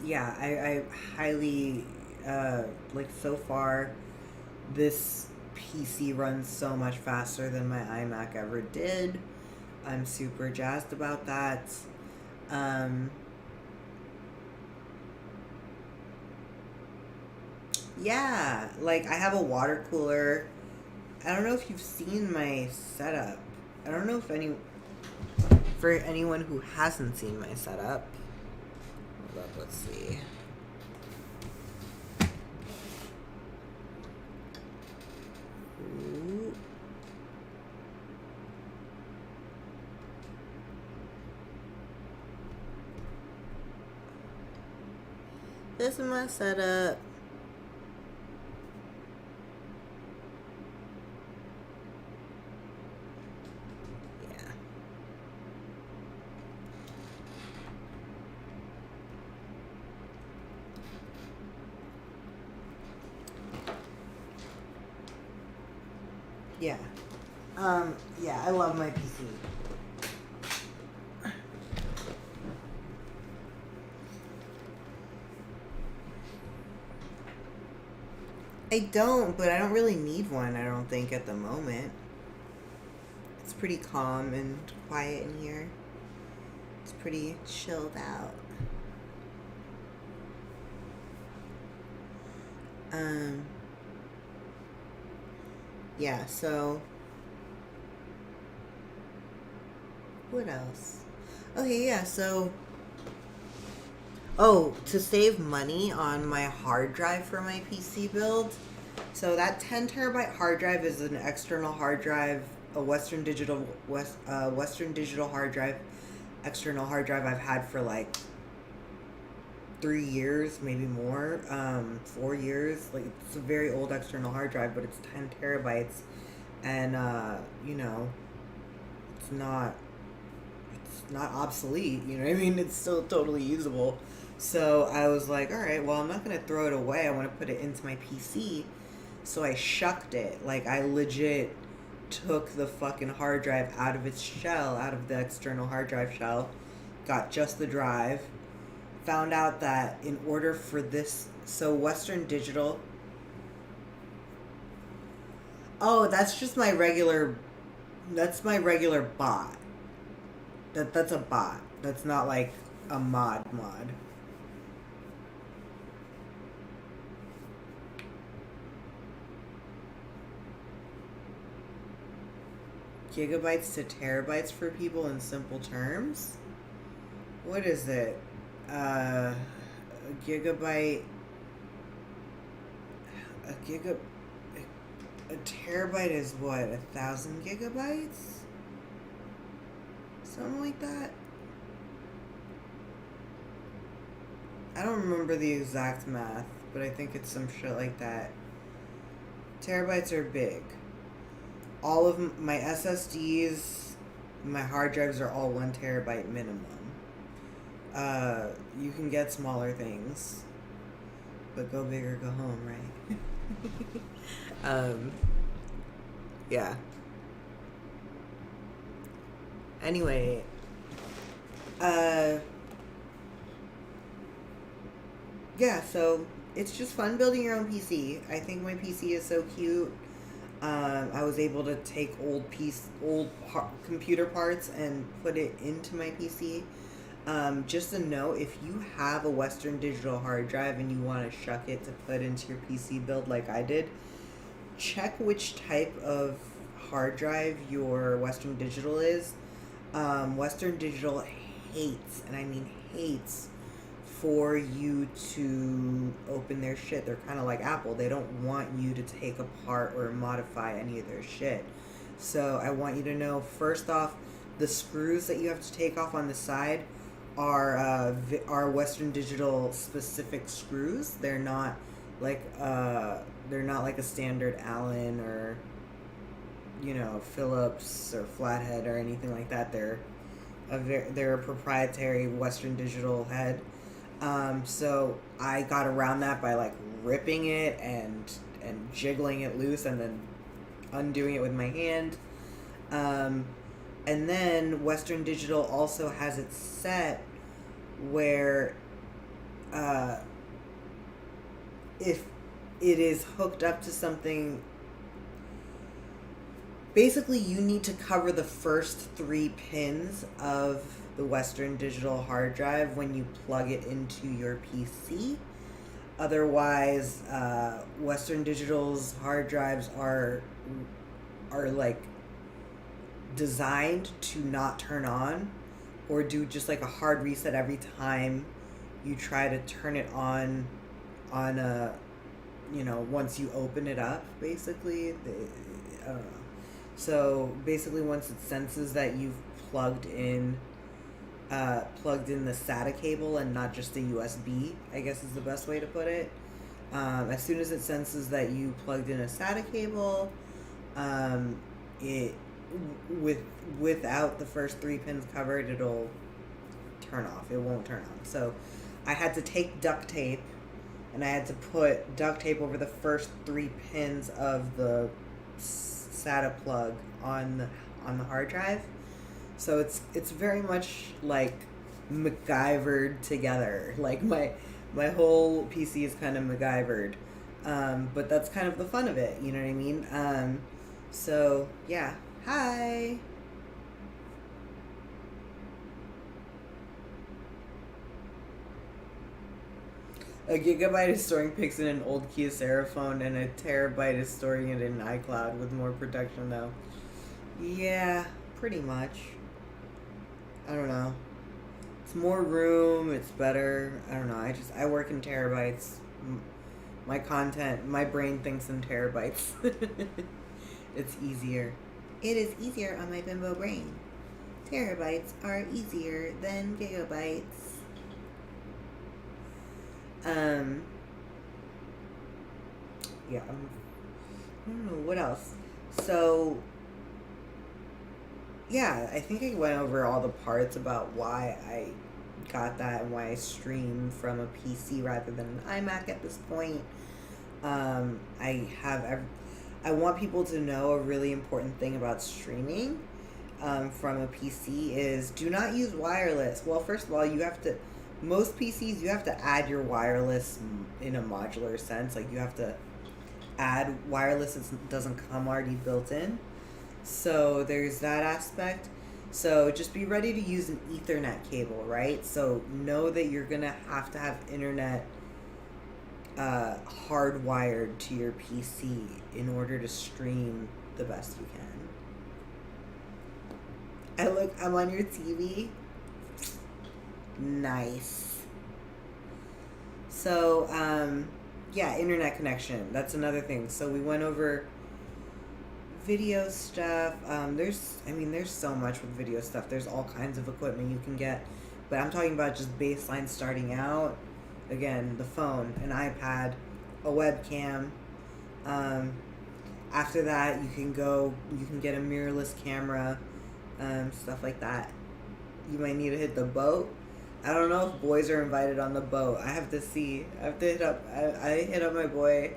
Yeah, I highly, so far, this PC runs so much faster than my iMac ever did. I'm super jazzed about that. Yeah, I have a water cooler. I don't know if you've seen my setup. I don't know for anyone who hasn't seen my setup. Hold up, let's see. Ooh. This is my setup. Yeah. Yeah. Yeah, I love my PC. I don't, but I don't really need one, I don't think, at the moment. It's pretty calm and quiet in here. It's pretty chilled out. Um, yeah, so what else? Okay, yeah, so to save money on my hard drive for my PC build. So that 10 terabyte hard drive is an external hard drive, a Western Digital hard drive, external hard drive I've had for like 3 years, maybe more, 4 years. Like, it's a very old external hard drive, but it's 10 terabytes, and you know, it's not obsolete. You know what I mean? It's still totally usable. So I was like, all right, well, I'm not gonna throw it away. I want to put it into my PC. So I shucked it. Like, I legit took the fucking hard drive out of its shell, out of the external hard drive shell, got just the drive. Found out that in order for this, so Western Digital. Oh, that's just my regular. That's my regular bot. That's a bot. That's not like a mod. Gigabytes to terabytes for people in simple terms. What is it? A gigabyte. A terabyte is what? 1,000 gigabytes? Something like that. I don't remember the exact math, but I think it's some shit like that. Terabytes are big. All of my SSDs, my hard drives are all 1 terabyte minimum. You can get smaller things, but go big or go home, right? Yeah. Anyway, yeah, so it's just fun building your own PC. I think my PC is so cute. I was able to take old computer parts and put it into my PC. Just a note, if you have a Western Digital hard drive and you want to shuck it to put into your PC build like I did, check which type of hard drive your Western Digital is. Western Digital hates, and I mean hates, for you to open their shit. They're kind of like Apple. They don't want you to take apart or modify any of their shit. So I want you to know, first off, the screws that you have to take off on the side are Western Digital specific screws. They're not like a standard Allen or, you know, Phillips or Flathead or anything like that. They're a proprietary Western Digital head. So I got around that by like ripping it and jiggling it loose and then undoing it with my hand. And then Western Digital also has it set where if it is hooked up to something, basically you need to cover the first 3 pins of the Western Digital hard drive when you plug it into your PC. Otherwise, Western Digital's hard drives are like designed to not turn on, or do just like a hard reset every time you try to turn it on a, you know, once you open it up, basically. I don't know. So basically once it senses that you've plugged in plugged in the SATA cable and not just the USB, I guess is the best way to put it. As soon as it senses that you plugged in a SATA cable, it without the first 3 pins covered, it'll turn off. It won't turn on. So I had to take duct tape and I had to put duct tape over the first 3 pins of the SATA plug on the hard drive. So it's very much like MacGyvered together. Like my whole PC is kind of MacGyvered. But that's kind of the fun of it, you know what I mean? So yeah. Hi. A gigabyte is storing pics in an old Kyocera phone, and a terabyte is storing it in iCloud with more protection, though. Yeah, pretty much. I don't know. It's more room. It's better. I don't know. I work in terabytes. My brain thinks in terabytes. It's easier. It is easier on my bimbo brain. Terabytes are easier than gigabytes. Yeah, I don't know, what else? So, yeah, I think I went over all the parts about why I got that and why I stream from a PC rather than an iMac at this point. I want people to know a really important thing about streaming from a PC is do not use wireless. Well, first of all, most PCs, you have to add your wireless in a modular sense. Like, you have to add wireless. It doesn't come already built in. So there's that aspect. So just be ready to use an Ethernet cable, right? So know that you're going to have internet hardwired to your PC in order to stream the best you can. I'm on your TV. Nice. So, yeah, internet connection. That's another thing. So we went over video stuff. There's so much with video stuff. There's all kinds of equipment you can get. But I'm talking about just baseline starting out. Again, the phone, an iPad, a webcam. After that, you can get a mirrorless camera, stuff like that. You might need to hit the boat. I don't know if boys are invited on the boat. I have to see. I have to hit up. I hit up my boy.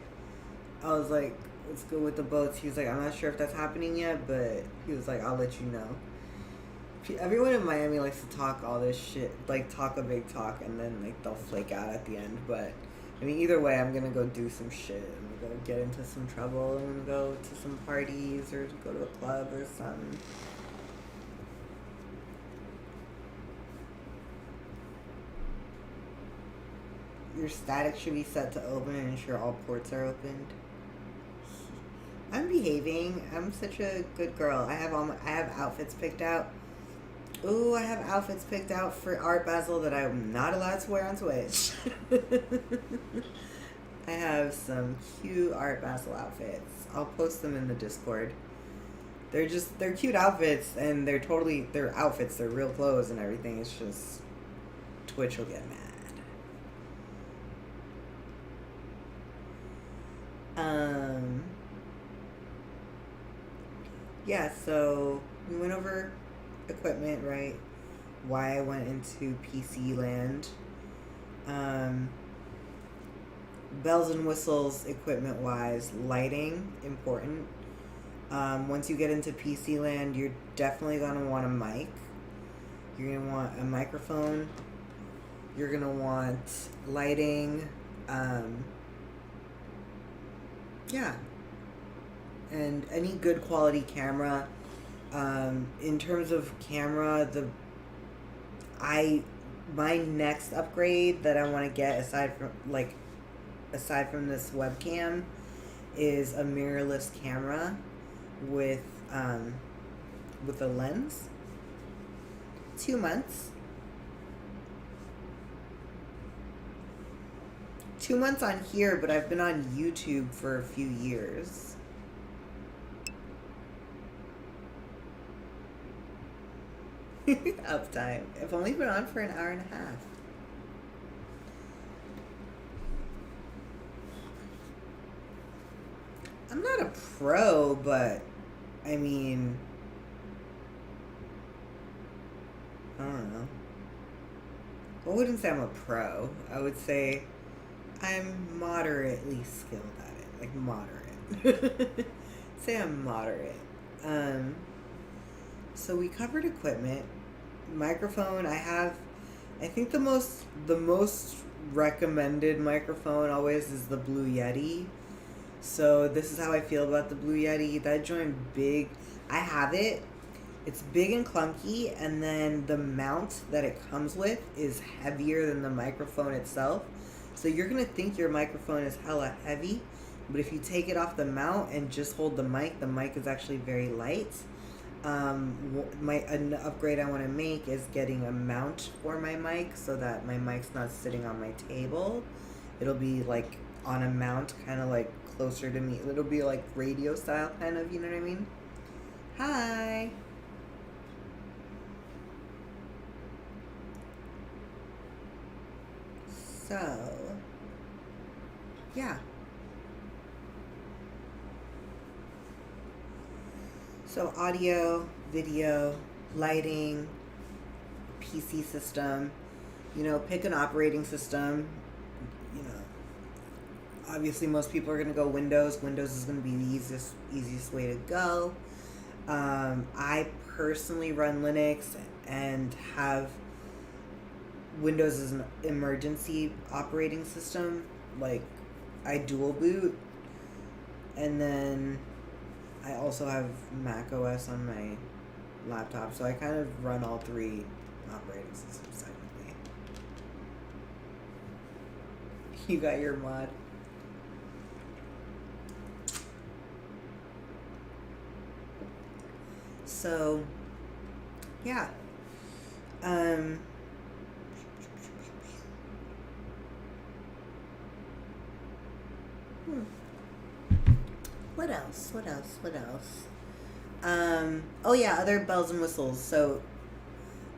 I was like, let's go with the boats. He was like, I'm not sure if that's happening yet, but he was like, I'll let you know. Everyone in Miami likes to talk all this shit, like talk a big talk, and then like they'll flake out at the end. But I mean, either way, I'm gonna go do some shit. I'm gonna go get into some trouble. I'm gonna go to some parties or go to a club or something. Your static should be set to open and ensure all ports are opened. I'm behaving. I'm such a good girl. I have outfits picked out. Ooh, I have outfits picked out for Art Basel that I'm not allowed to wear on Twitch. I have some cute Art Basel outfits. I'll post them in the Discord. They're cute outfits, and they're outfits. They're real clothes and everything. It's just Twitch will get mad. Yeah, so we went over equipment, right? Why I went into PC land. Bells and whistles, equipment wise, lighting, important. Once you get into PC land, you're definitely gonna want a mic. You're gonna want a microphone. You're gonna want lighting. Yeah. And any good quality camera. In terms of camera, my next upgrade that I want to get aside from this webcam is a mirrorless camera with a lens. 2 months. 2 months on here, but I've been on YouTube for a few years. Uptime. I've only been on for an hour and a half. I'm not a pro, but I mean, I don't know. I wouldn't say I'm a pro. I would say I'm moderately skilled at it. Like moderate. Say I'm moderate. So we covered equipment. Microphone, I think the most recommended microphone always is the Blue Yeti. So this is how I feel about the Blue Yeti. That joint big. I have it. It's big and clunky, and then the mount that it comes with is heavier than the microphone itself. So you're going to think your microphone is hella heavy, but if you take it off the mount and just hold the mic is actually very light. An upgrade I want to make is getting a mount for my mic so that my mic's not sitting on my table. It'll be like on a mount, kind of like closer to me. It'll be like radio style, kind of, you know what I mean? Hi. So, yeah. So audio, video, lighting, PC system, pick an operating system. Obviously most people are going to go Windows. Windows is going to be the easiest way to go. I personally run Linux and have Windows as an emergency operating system. Like, I dual boot. And then I also have Mac OS on my laptop, so I kind of run all three operating systems technically. You got your mod. So, yeah. What else? Oh yeah, other bells and whistles. So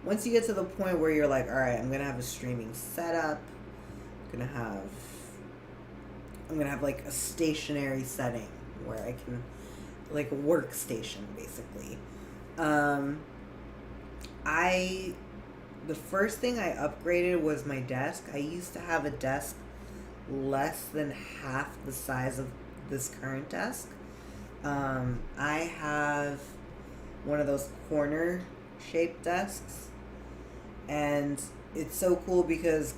once you get to the point where you're like, all right, I'm gonna have a streaming setup. I'm gonna have like a stationary setting where I can, like a workstation basically. The first thing I upgraded was my desk. I used to have a desk less than half the size of this current desk. I have one of those corner shaped desks, and it's so cool because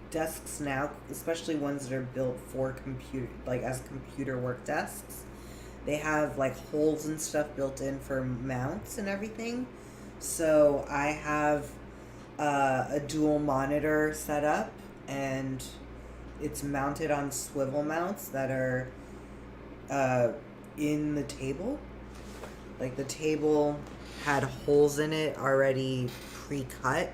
desks now, especially ones that are built for computer, like as computer work desks, they have like holes and stuff built in for mounts and everything. So I have a dual monitor set up, and it's mounted on swivel mounts that are in the table. Like the table had holes in it already pre-cut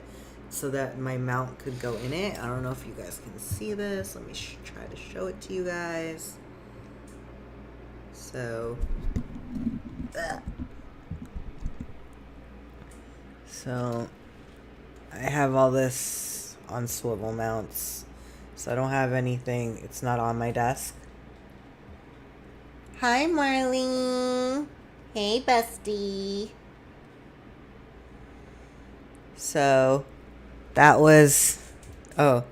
so that my mount could go in it. I don't know if you guys can see this. Let me try to show it to you guys. So, I have all this on swivel mounts. So I don't have anything. It's not on my desk. Hi, Marley. Hey, bestie. So that was. Oh,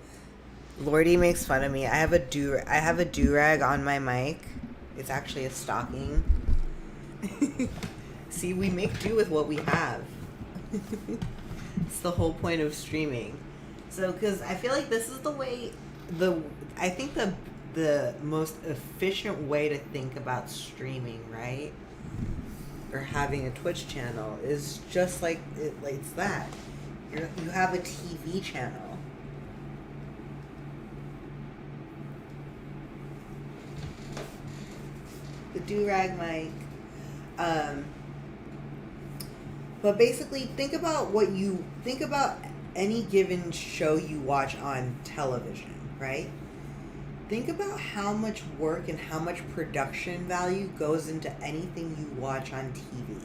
Lordy makes fun of me. I have a do-rag on my mic. It's actually a stocking. See, we make do with what we have. It's the whole point of streaming. So, because I feel like this is the way, I think the most efficient way to think about streaming, right? Or having a Twitch channel is just like, it's that. You have a TV channel. The do-rag mic. But basically, think about any given show you watch on television, right? Think about how much work and how much production value goes into anything you watch on TV.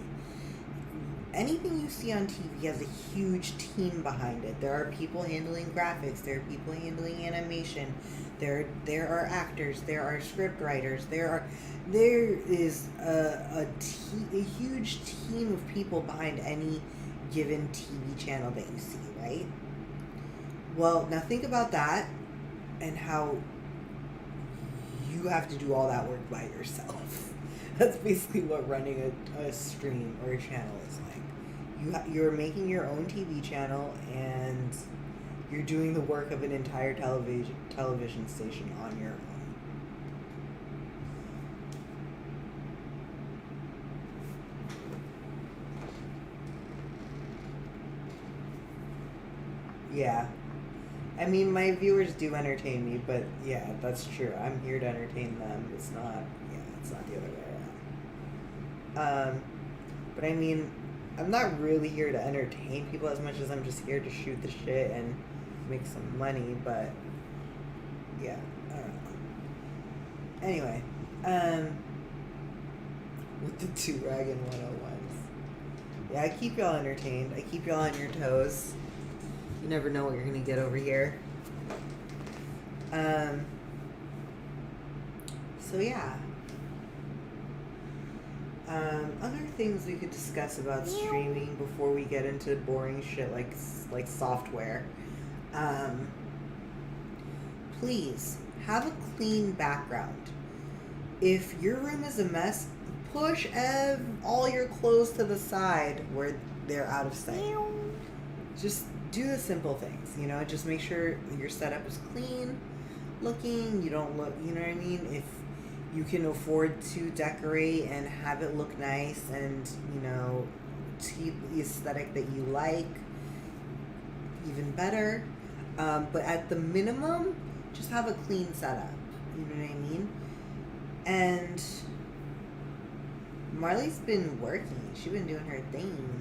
anything you see on TV has a huge team behind it. There are people handling graphics. There are people handling animation. There are actors. There are script writers. There is a huge team of people behind any given TV channel that you see, right? Well, now think about that and how you have to do all that work by yourself. That's basically what running a stream or a channel is like. You're making your own TV channel and you're doing the work of an entire television station on your own. Yeah. I mean, my viewers do entertain me, but yeah, that's true. I'm here to entertain them. It's not the other way around. But I mean, I'm not really here to entertain people as much as I'm just here to shoot the shit and make some money, but yeah, I don't know. Anyway, with the 2-Rag 101s. Yeah, I keep y'all entertained. I keep y'all on your toes. You never know what you're gonna get over here. So yeah. Other things we could discuss about streaming before we get into boring shit like software. Please have a clean background. If your room is a mess, push all your clothes to the side where they're out of sight. Just do the simple things, you know. Just make sure your setup is clean looking. You don't look, you know what I mean? If you can afford to decorate and have it look nice and, you know, to the aesthetic that you like, even better. But at the minimum, just have a clean setup. You know what I mean? And Marley's been working. She's been doing her thing.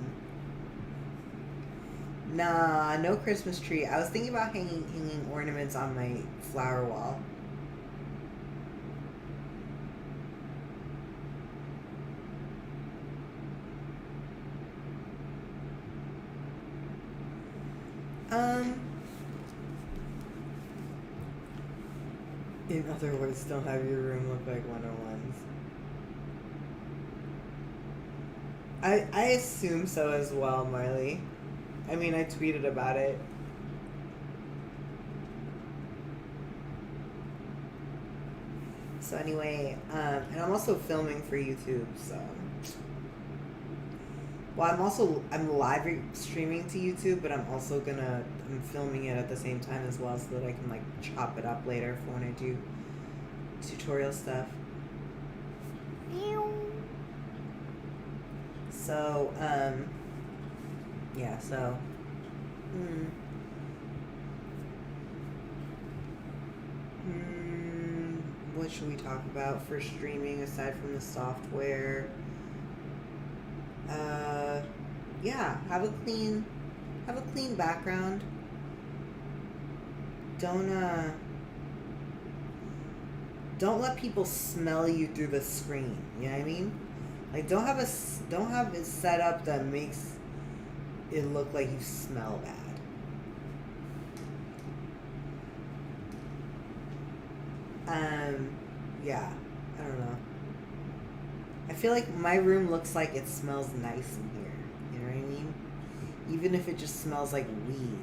Nah, no Christmas tree. I was thinking about hanging ornaments on my flower wall. In other words, don't have your room look like 101s. I assume so as well, Marley. I mean, I tweeted about it. So anyway, and I'm also filming for YouTube, so. Well, I'm live streaming to YouTube, but I'm filming it at the same time as well, so that I can like chop it up later for when I do tutorial stuff. So, yeah, so, what should we talk about for streaming aside from the software? Yeah, have a clean background. Don't let people smell you through the screen. You know what I mean? Like, don't have it set up that makes it look like you smell bad. Yeah, I don't know. I feel like my room looks like it smells nice in here. You know what I mean? Even if it just smells like weed.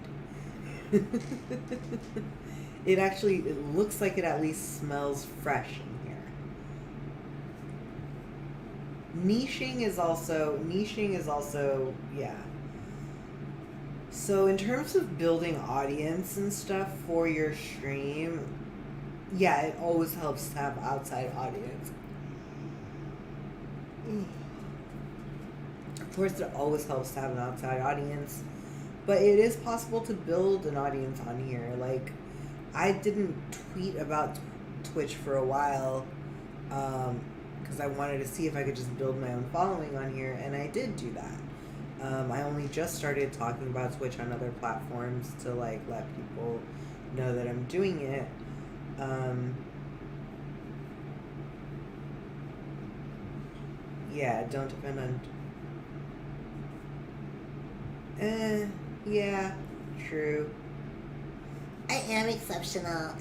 It looks like it at least smells fresh in here. Niching is also, yeah. So in terms of building audience and stuff for your stream, yeah, it always helps to have outside audience. Of course, it always helps to have an outside audience, but it is possible to build an audience on here. Like, I didn't tweet about Twitch for a while, because I wanted to see if I could just build my own following on here, and I did do that. I only just started talking about Twitch on other platforms to, like, let people know that I'm doing it. Yeah, don't depend on... Yeah, true. I am exceptional.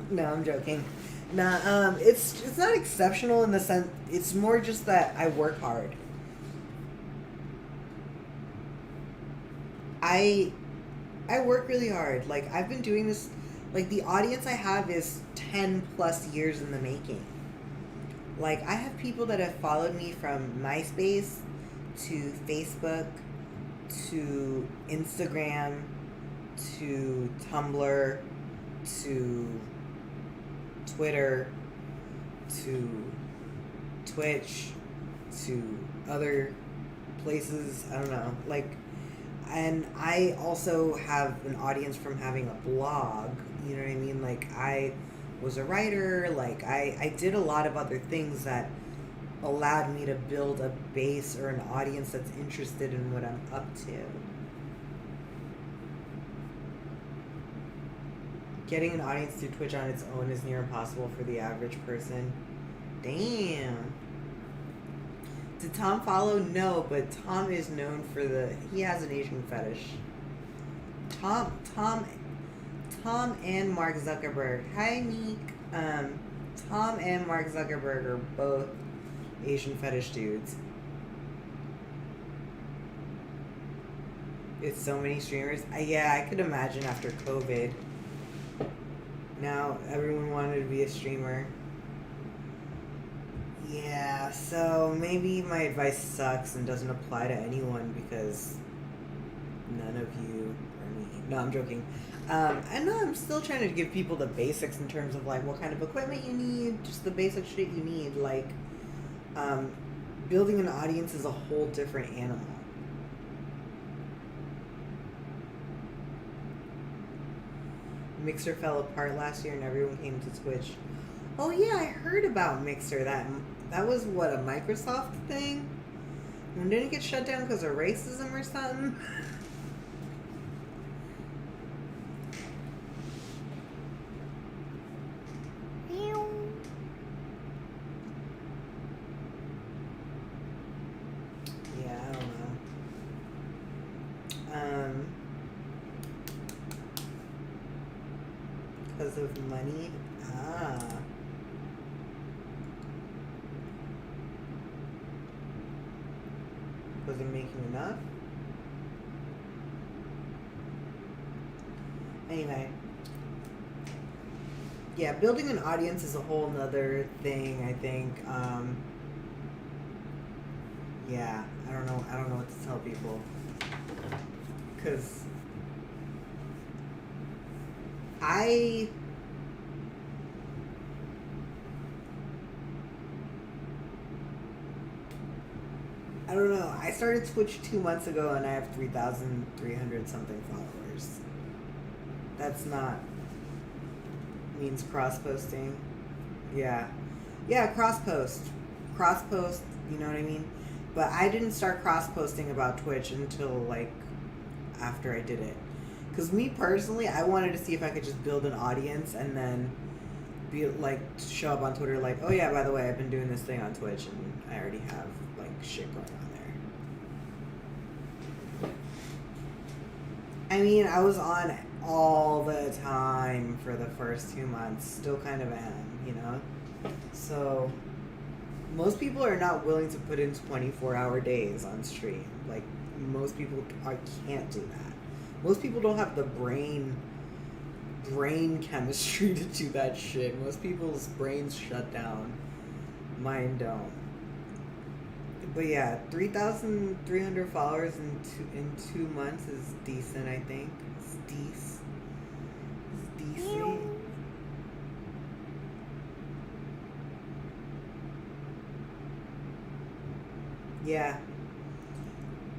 No, I'm joking. Nah, it's not exceptional in the sense. It's more just that I work hard. I work really hard. Like I've been doing this. Like the audience I have is 10 plus years in the making. Like I have people that have followed me from MySpace to Facebook to Instagram to Tumblr to Twitter to Twitch to other places. I don't know. Like, and I also have an audience from having a blog. You know what I mean? Like, I was a writer. Like, I did a lot of other things that allowed me to build a base or an audience that's interested in what I'm up to. Getting an audience through Twitch on its own is near impossible for the average person. Damn. Did Tom follow? No, but Tom is known for he has an Asian fetish. Tom and Mark Zuckerberg. Hi, Meek. Tom and Mark Zuckerberg are both Asian fetish dudes. It's so many streamers. Yeah, I could imagine after COVID. Now everyone wanted to be a streamer. Yeah, so maybe my advice sucks and doesn't apply to anyone because none of you are me. No, I'm joking. I know I'm still trying to give people the basics in terms of like what kind of equipment you need, just the basic shit you need. Like, building an audience is a whole different animal. Mixer fell apart last year and everyone came to Twitch. Oh yeah, I heard about Mixer. That was what, a Microsoft thing? And didn't it get shut down because of racism or something? Yeah, I don't know. Because of money? Ah. Wasn't making enough? Anyway. Yeah, building an audience is a whole nother thing, I think. Yeah, I don't know what to tell people. Because I don't know. I started Twitch 2 months ago and I have 3,300 something followers. That's not means cross posting. Yeah. Yeah, cross post. Cross post, you know what I mean? But I didn't start cross posting about Twitch until like after I did it. Because me personally, I wanted to see if I could just build an audience and then be like show up on Twitter like, oh yeah, by the way, I've been doing this thing on Twitch and I already have like shit going on there. I mean, I was on all the time for the first 2 months, still kind of am, you know? So most people are not willing to put in 24-hour days on stream. Like, most people can't do that. Most people don't have the brain chemistry to do that shit. Most people's brains shut down. Mine don't. But yeah, 3,300 followers in 2 months is decent, I think. It's decent. Yeah.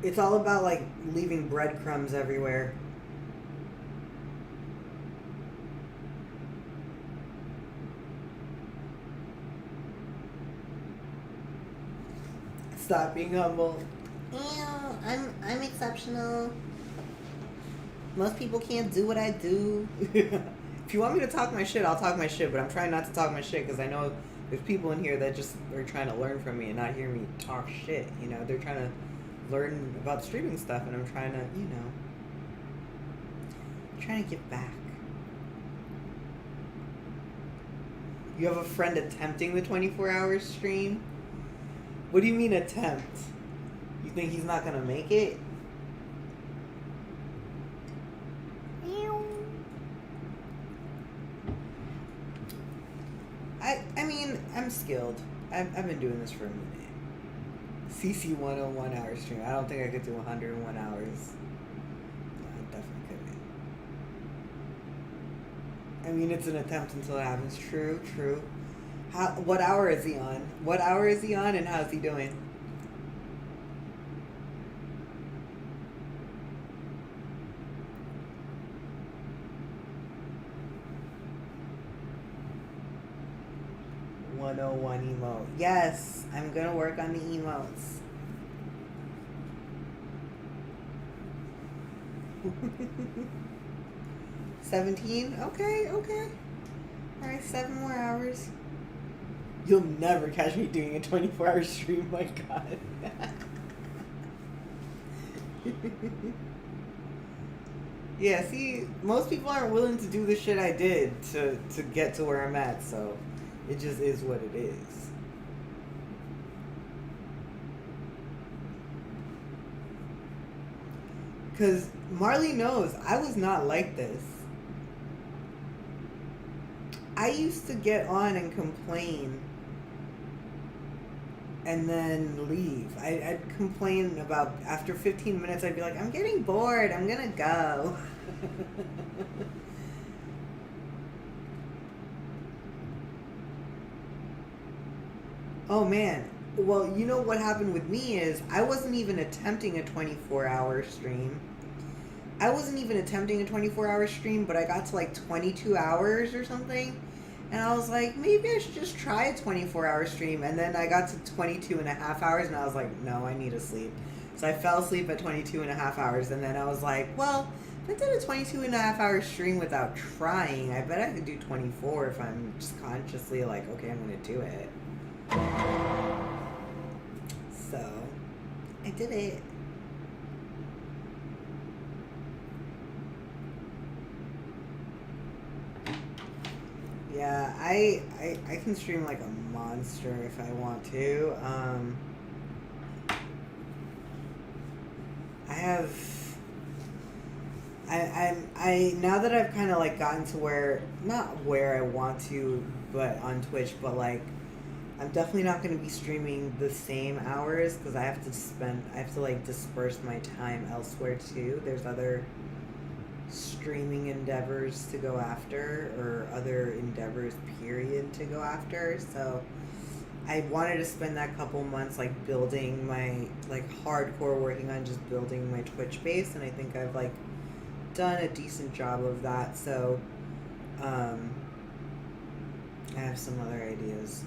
It's all about like leaving breadcrumbs everywhere. Stop being humble. Yeah, I'm exceptional. Most people can't do what I do. If you want me to talk my shit, I'll talk my shit, but I'm trying not to talk my shit because I know there's people in here that just are trying to learn from me and not hear me talk shit. You know, they're trying to learn about streaming stuff, and I'm trying to, trying to give back. You have a friend attempting the 24-hour stream? What do you mean attempt? You think he's not gonna make it? I mean, I'm skilled. I've been doing this for a minute. CC 101 hour stream. I don't think I could do 101 hours. No, I definitely couldn't. I mean, it's an attempt until it happens. True. What hour is he on? What hour is he on, and how's he doing? One emote. Yes, I'm gonna work on the emotes. 17? Okay. Alright, 7 more hours. You'll never catch me doing a 24-hour stream, my god. Yeah, see, most people aren't willing to do the shit I did to get to where I'm at, so it just is what it is. Because Marley knows I was not like this. I used to get on and complain and then leave. I'd complain about, after 15 minutes, I'd be like, I'm getting bored, I'm gonna go. Oh man. Well, you know what happened with me is I wasn't even attempting a 24-hour stream. I wasn't even attempting a 24-hour stream, but I got to like 22 hours or something. And I was like, maybe I should just try a 24-hour stream. And then I got to 22 and a half hours, and I was like, no, I need to sleep. So I fell asleep at 22 and a half hours. And then I was like, well, if I did a 22 and a half hour stream without trying, I bet I could do 24 if I'm just consciously like, okay, I'm going to do it. So I did it. Yeah, I can stream like a monster if I want to. I now that I've kind of like gotten to where, not where I want to, but on Twitch, but like I'm definitely not going to be streaming the same hours because I have to like disperse my time elsewhere too. There's other streaming endeavors to go after, or other endeavors period to go after. So I wanted to spend that couple months like building my, like hardcore working on just building my Twitch base, and I think I've like done a decent job of that. So I have some other ideas.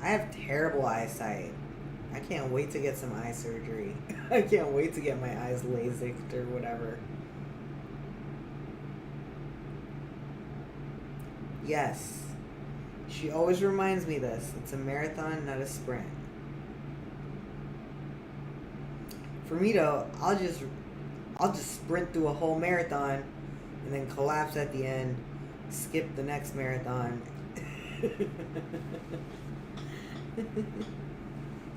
I have terrible eyesight. I can't wait to get some eye surgery. I can't wait to get my eyes LASIK'd or whatever. Yes. She always reminds me this. It's a marathon, not a sprint. For me though, I'll just sprint through a whole marathon and then collapse at the end, skip the next marathon.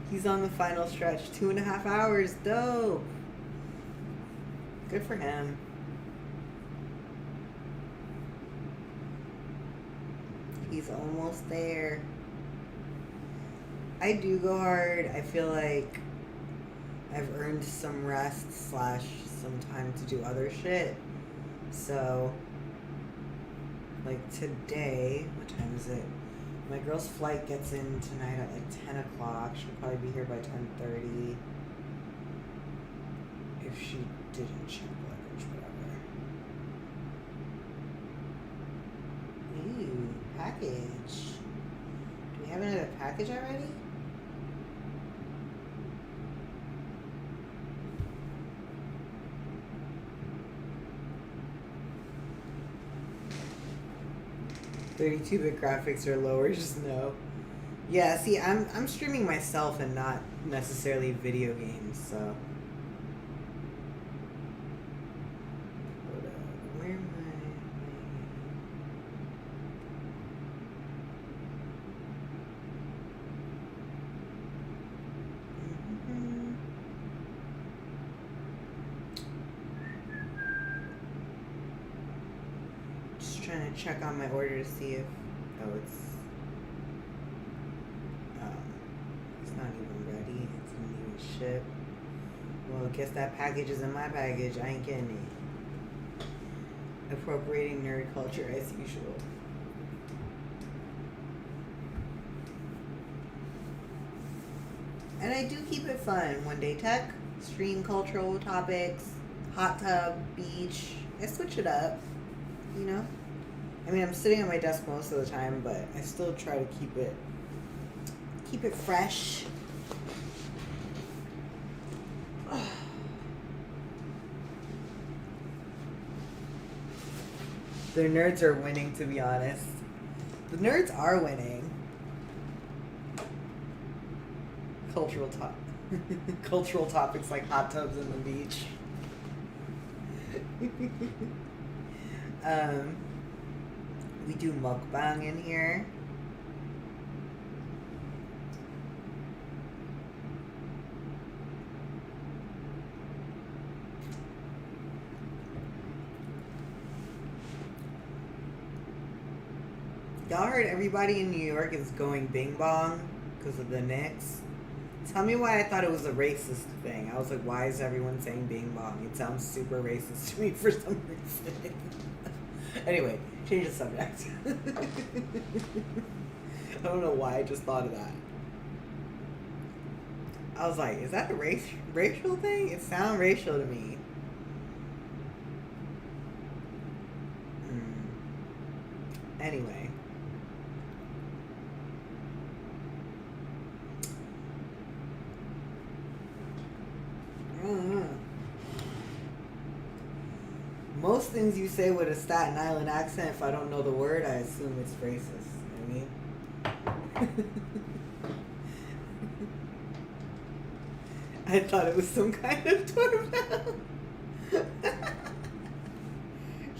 He's on the final stretch. 2.5 hours. Dope. Good for him. He's almost there. I do go hard. I feel like I've earned some rest / some time to do other shit. So, like today, what time is it? My girl's flight gets in tonight at like 10 o'clock. She'll probably be here by 10:30. If she didn't check luggage, whatever. Ooh, package. Do we have another package already? 32-bit graphics are lower, just no. Yeah, see, I'm streaming myself and not necessarily video games, so. Hold up, where am I? Just trying to check on my order to see if, oh, it's not even ready. It's not even shipped. Well, guess that package is in my package. I ain't getting it. Appropriating nerd culture as usual. And I do keep it fun. One day tech, stream cultural topics, hot tub, beach. I switch it up, you know? I mean, I'm sitting at my desk most of the time, but I still try to keep it fresh. The nerds are winning, to be honest. The nerds are winning. Cultural topics like hot tubs and the beach. We do mukbang in here. Y'all heard everybody in New York is going bing bong because of the Knicks? Tell me why I thought it was a racist thing. I was like, why is everyone saying bing bong? It sounds super racist to me for some reason. Anyway, change the subject. I don't know why I just thought of that. I was like, is that a racial thing? It sounds racial to me. Anyway. Most things you say with a Staten Island accent, if I don't know the word, I assume it's racist. You know what I mean? I thought it was some kind of tornado.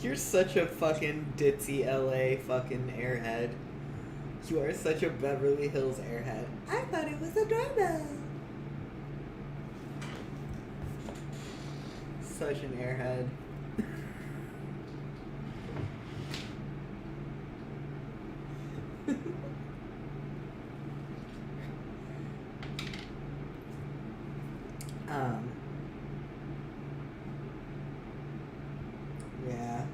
You're such a fucking ditzy LA fucking airhead. You are such a Beverly Hills airhead. I thought it was a doorbell. Such an airhead. Yeah.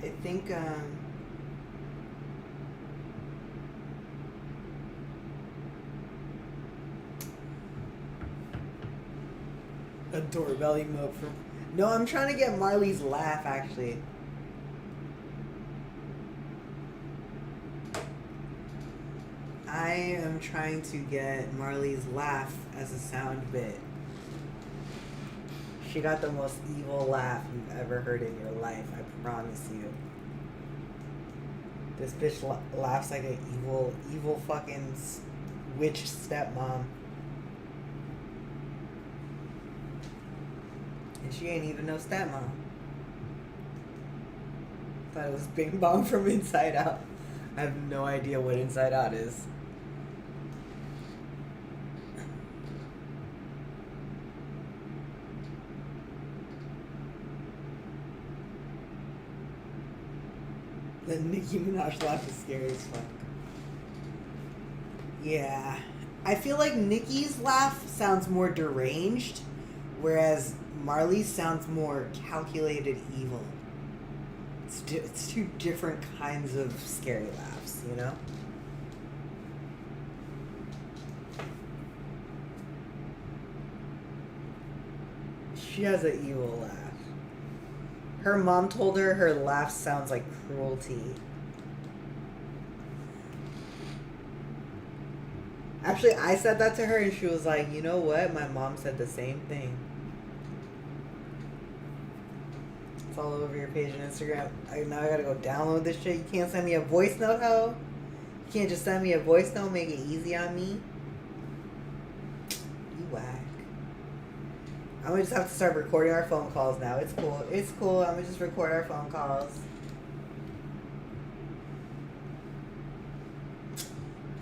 I think, a doorbell emote from... No, I'm trying to get Marley's laugh, actually. I am trying to get Marley's laugh as a sound bit. She got the most evil laugh you've ever heard in your life, I promise you. This bitch laughs like an evil fucking witch stepmom. And she ain't even no stepmom. Thought it was Bing Bong from Inside Out. I have no idea what Inside Out is. The Nicki Minaj laugh is scary as fuck. Yeah. I feel like Nicki's laugh sounds more deranged, whereas Marley's sounds more calculated evil. It's two different kinds of scary laughs, you know? She has an evil laugh. Her mom told her laugh sounds like cruelty. Actually, I said that to her and she was like, you know what? My mom said the same thing. It's all over your page on Instagram. Now I gotta go download this shit. You can't send me a voice note, ho? You can't just send me a voice note, make it easy on me? You whack. I'm gonna just have to start recording our phone calls now. It's cool. It's cool. I'm gonna just record our phone calls.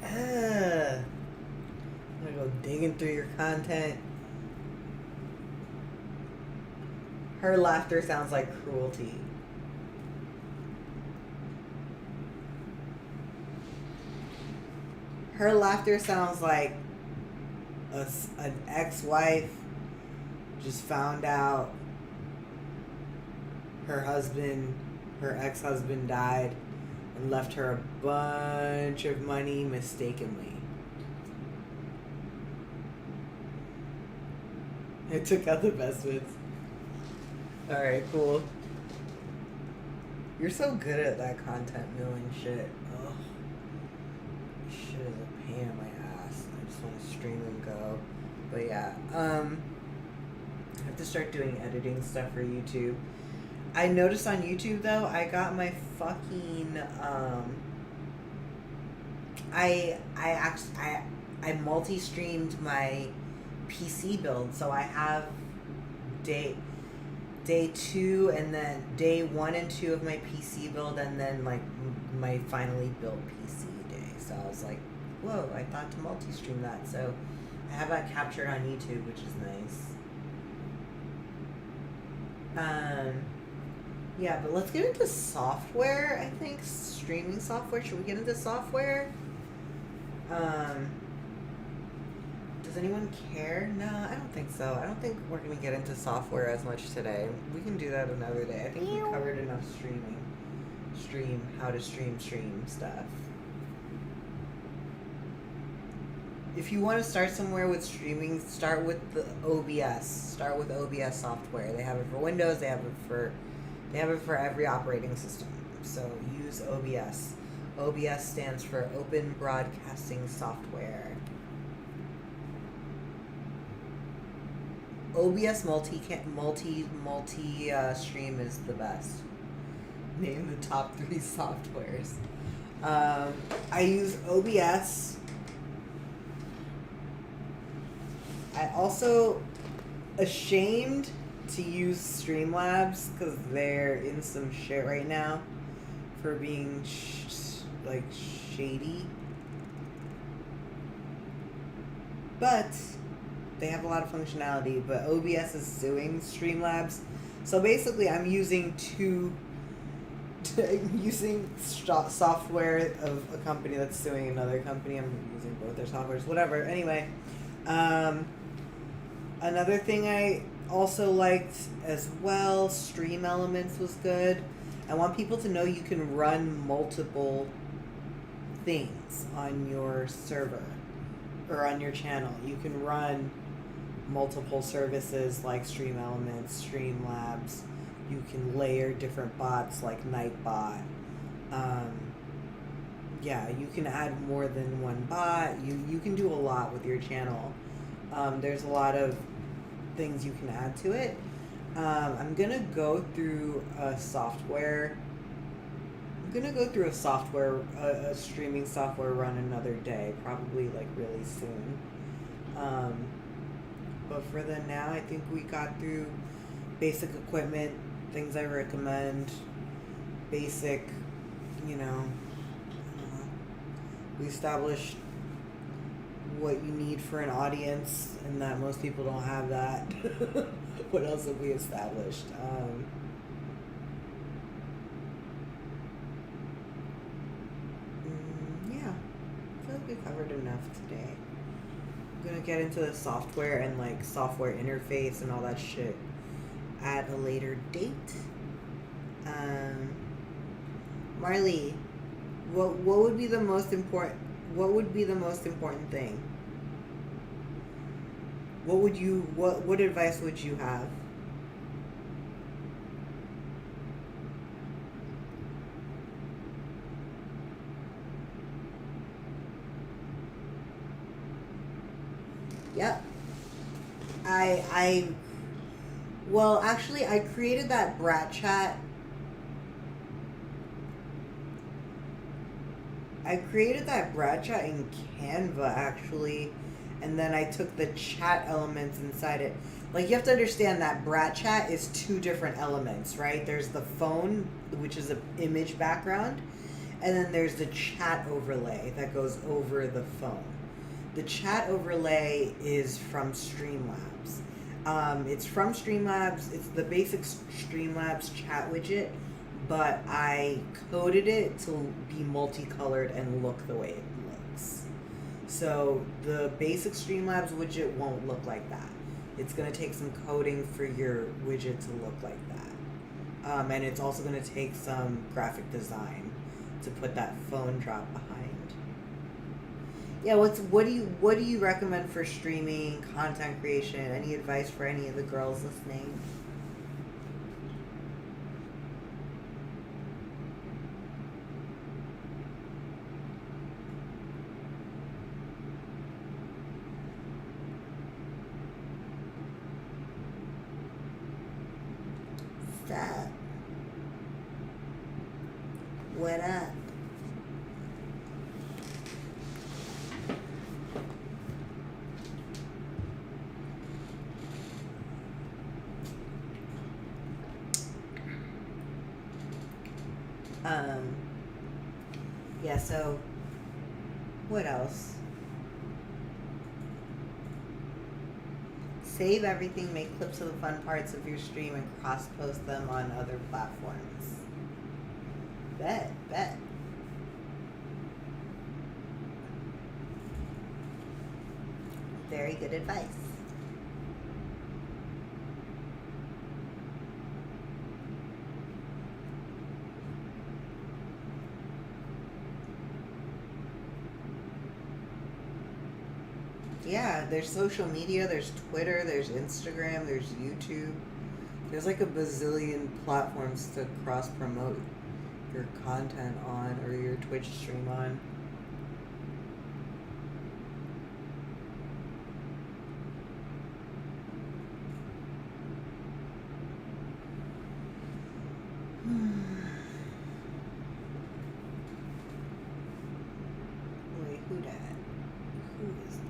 I'm gonna go digging through your content. Her laughter sounds like cruelty. Her laughter sounds like an ex-wife just found out her ex-husband died and left her a bunch of money mistakenly. I took out the best bits. Alright, cool. You're so good at that content milling shit. Ugh. Shit is a pain in my ass. I just want to stream and go. But yeah, I have to start doing editing stuff for YouTube. I noticed on YouTube though, I got my fucking I multi-streamed my PC build, so I have day 2 and then day 1 and 2 of my PC build, and then like my finally built PC day. So I was like, whoa, I thought to multi-stream that. So I have that captured on YouTube, which is nice. Yeah, but let's get into software. I think streaming software. Should we get into software? Does anyone care? No, I don't think so. I don't think we're gonna get into software as much today. We can do that another day. I think we covered enough how to stream stuff. If you want to start somewhere with streaming, start with the OBS. Start with OBS software. They have it for Windows. They have it for every operating system. So use OBS. OBS stands for Open Broadcasting Software. OBS multi stream is the best. Name the top 3 softwares. I use OBS. I also ashamed to use Streamlabs because they're in some shit right now for being shady. But they have a lot of functionality. But OBS is suing Streamlabs, so basically I'm using software of a company that's suing another company. I'm using both their softwares, whatever. Anyway, another thing I also liked as well, Stream Elements was good. I want people to know you can run multiple things on your server or on your channel. You can run multiple services like Stream Elements, Streamlabs. You can layer different bots like Nightbot. Yeah, you can add more than one bot. You can do a lot with your channel. There's a lot of things you can add to it. I'm gonna go through a software. A streaming software run another day, probably like really soon. But for the now, I think we got through basic equipment, things I recommend, basic, we established what you need for an audience, and that most people don't have that. What else have we established? Yeah, I feel like we covered enough today. I'm gonna get into the software and like software interface and all that shit at a later date. Marley, what would be the most important? What would be the most important thing? What advice would you have? Yep. Well, actually, I created that brat chat. I created that brat chat in Canva, actually, and then I took the chat elements inside it. Like, you have to understand that brat chat is two different elements, right? There's the phone, which is an image background, and then there's the chat overlay that goes over the phone. The chat overlay is from Streamlabs. It's from Streamlabs. It's the basic Streamlabs chat widget, but I coded it to be multicolored and look the way it looks. So the basic Streamlabs widget won't look like that. It's going to take some coding for your widget to look like that. And it's also going to take some graphic design to put that phone drop behind. Yeah, what do you recommend for streaming, content creation? Any advice for any of the girls listening? Stop. What up? Yeah, so what else? Save everything, make clips of the fun parts of your stream, and cross-post them on other platforms. Bet. Very good advice. Yeah, there's social media, there's Twitter, there's Instagram, there's YouTube. There's like a bazillion platforms to cross promote your content on or your Twitch stream on. Wait, who that? Who is that?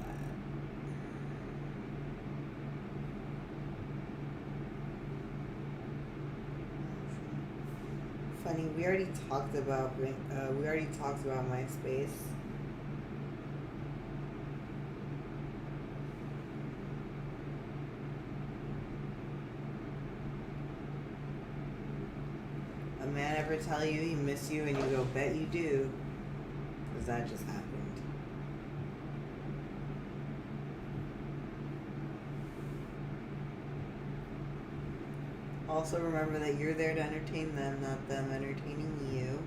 Funny, we already talked about MySpace. A man ever tell you he miss you and you go, bet you do? Because that just happened. Also remember that you're there to entertain them, not them entertaining you.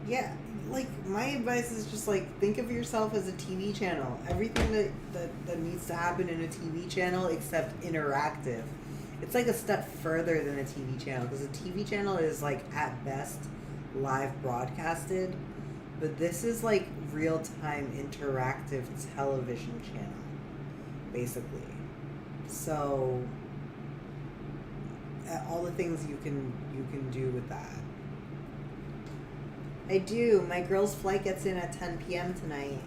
Yeah, like, my advice is just, like, think of yourself as a TV channel. Everything that needs to happen in a TV channel except interactive. It's like a step further than a TV channel, because a TV channel is, like, at best live broadcasted, but this is, like, real-time interactive television channel, basically. So, all the things you can do with that. I do. My girl's flight gets in at 10 p.m. tonight.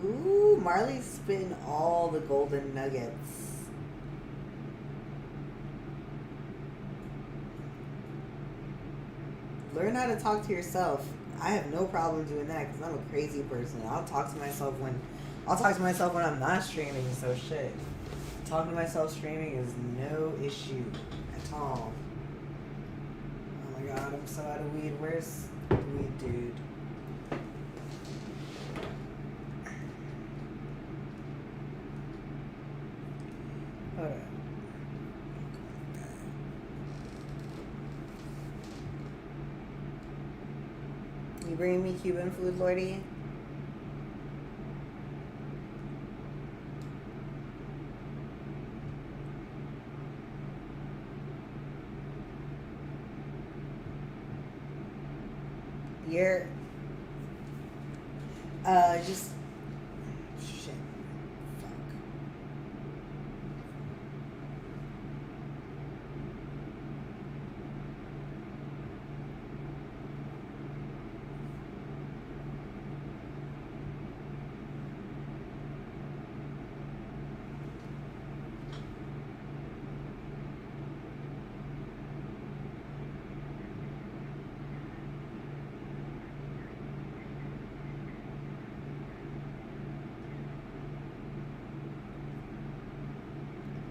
Ooh, Marley's spitting all the golden nuggets. Learn how to talk to yourself. I have no problem doing that because I'm a crazy person. I'll talk to myself when I'm not streaming, so shit. Talking to myself streaming is no issue at all. Oh my god, I'm so out of weed. Where's the weed dude? Hold on. You bringing me Cuban food, Lordy? You're just shit. Fuck.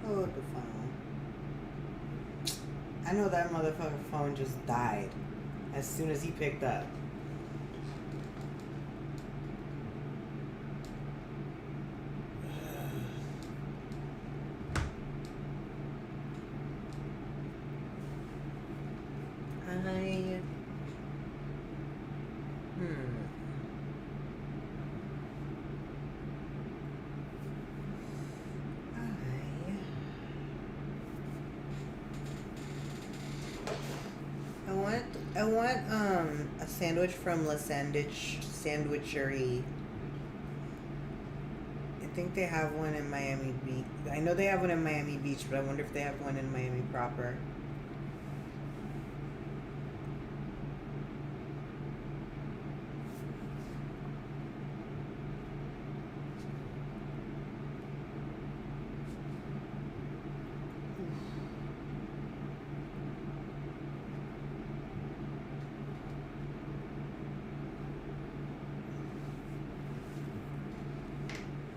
Oh, the phone. I know that motherfucking phone just died as soon as he picked up. I I want a sandwich from La Sandwichery. I think they have one in Miami Beach. I know they have one in Miami Beach, but I wonder if they have one in Miami proper.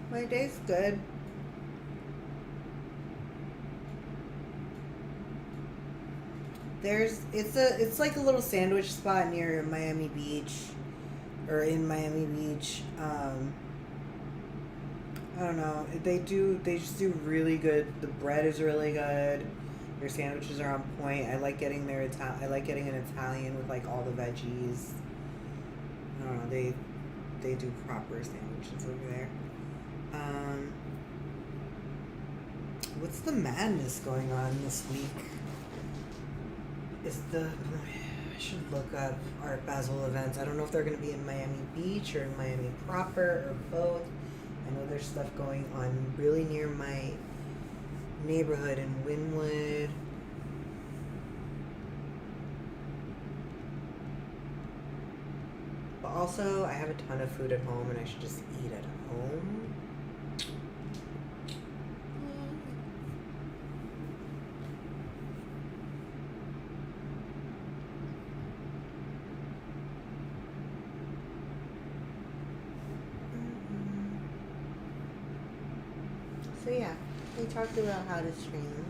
My day's good. It's like a little sandwich spot near Miami Beach, or in Miami Beach. I don't know. They just do really good. The bread is really good. Their sandwiches are on point. I like getting I like getting an Italian with like all the veggies. I don't know. They do proper sandwiches over there. What's the madness going on this week? I should look up Art Basel events. I don't know if they're going to be in Miami Beach or in Miami proper or both. I know there's stuff going on really near my neighborhood in Wynwood. But also, I have a ton of food at home and I should just eat at home. So yeah, we talked about how to stream.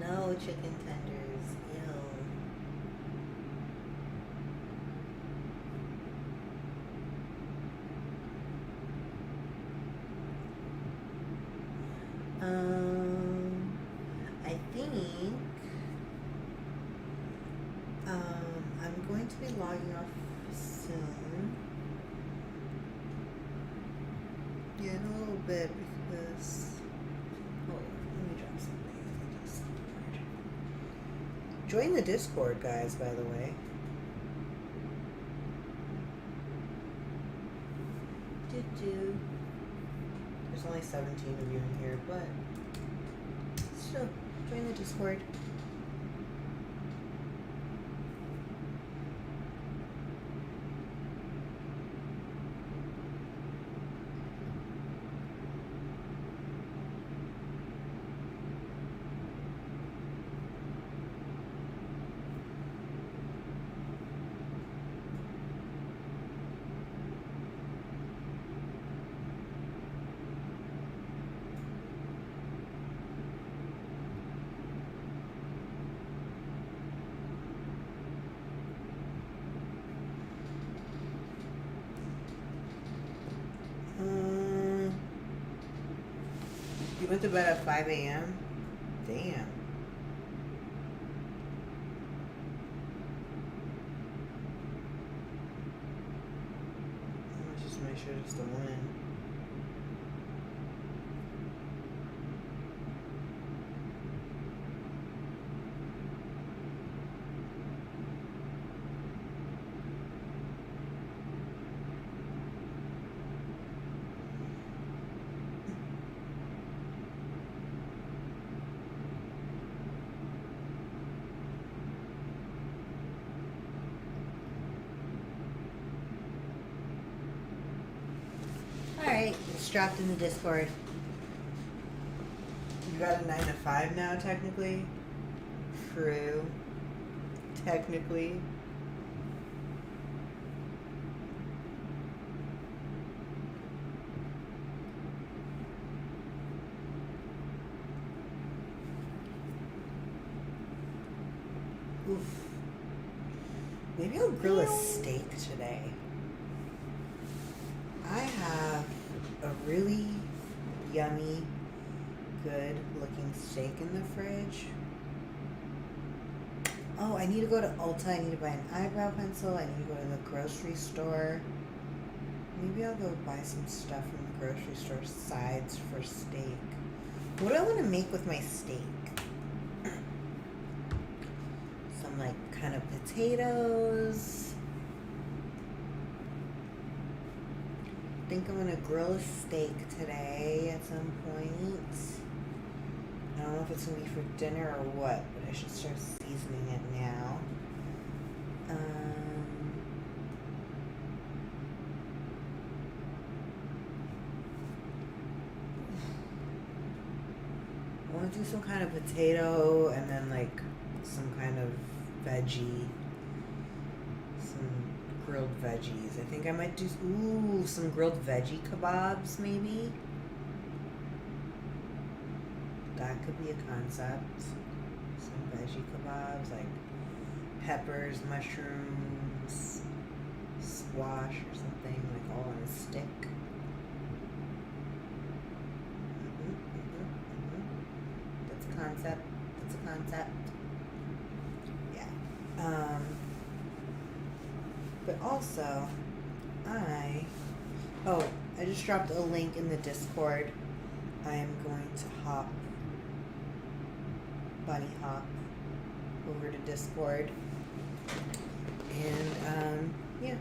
No chicken tenders. Ew. I think I'm going to be logging off soon. Yeah, in a little bit because. Oh, let me drop something in the Discord. Join the Discord, guys, by the way. There's only 17 of you in here, but still, join the Discord. You went to bed at 5 a.m.? Damn. Let's just make sure it's the one. just dropped in the Discord. You got a 9 to 5 now, technically. True. Technically. Oof. Maybe I'll grill a steak today. I have a really yummy, good looking steak in the fridge. Oh, I need to go to Ulta. I need to buy an eyebrow pencil. I need to go to the grocery store. Maybe I'll go buy some stuff from the grocery store, sides for steak. What do I want to make with my steak? Some like kind of potatoes. I think I'm gonna grill a steak today at some point. I don't know if it's gonna be for dinner or what, but I should start seasoning it now. I want to do some kind of potato and then like some kind of veggie, some grilled veggies. I think I might do some grilled veggie kebabs maybe. That could be a concept. Some veggie kebabs like peppers, mushrooms, squash or something, like all on a stick. That's a concept. That's a concept. Yeah. But also, I just dropped a link in the Discord. I am going to bunny hop over to Discord. And, yeah.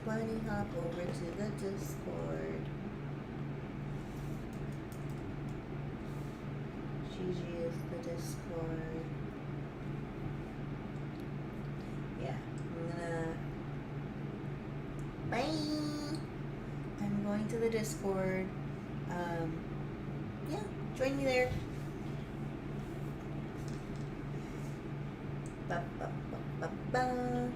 Bunny hop over to the Discord. Gigi is the Discord. Yeah, bye! I'm going to the Discord. Yeah, join me there. Ba, ba, ba, ba, ba.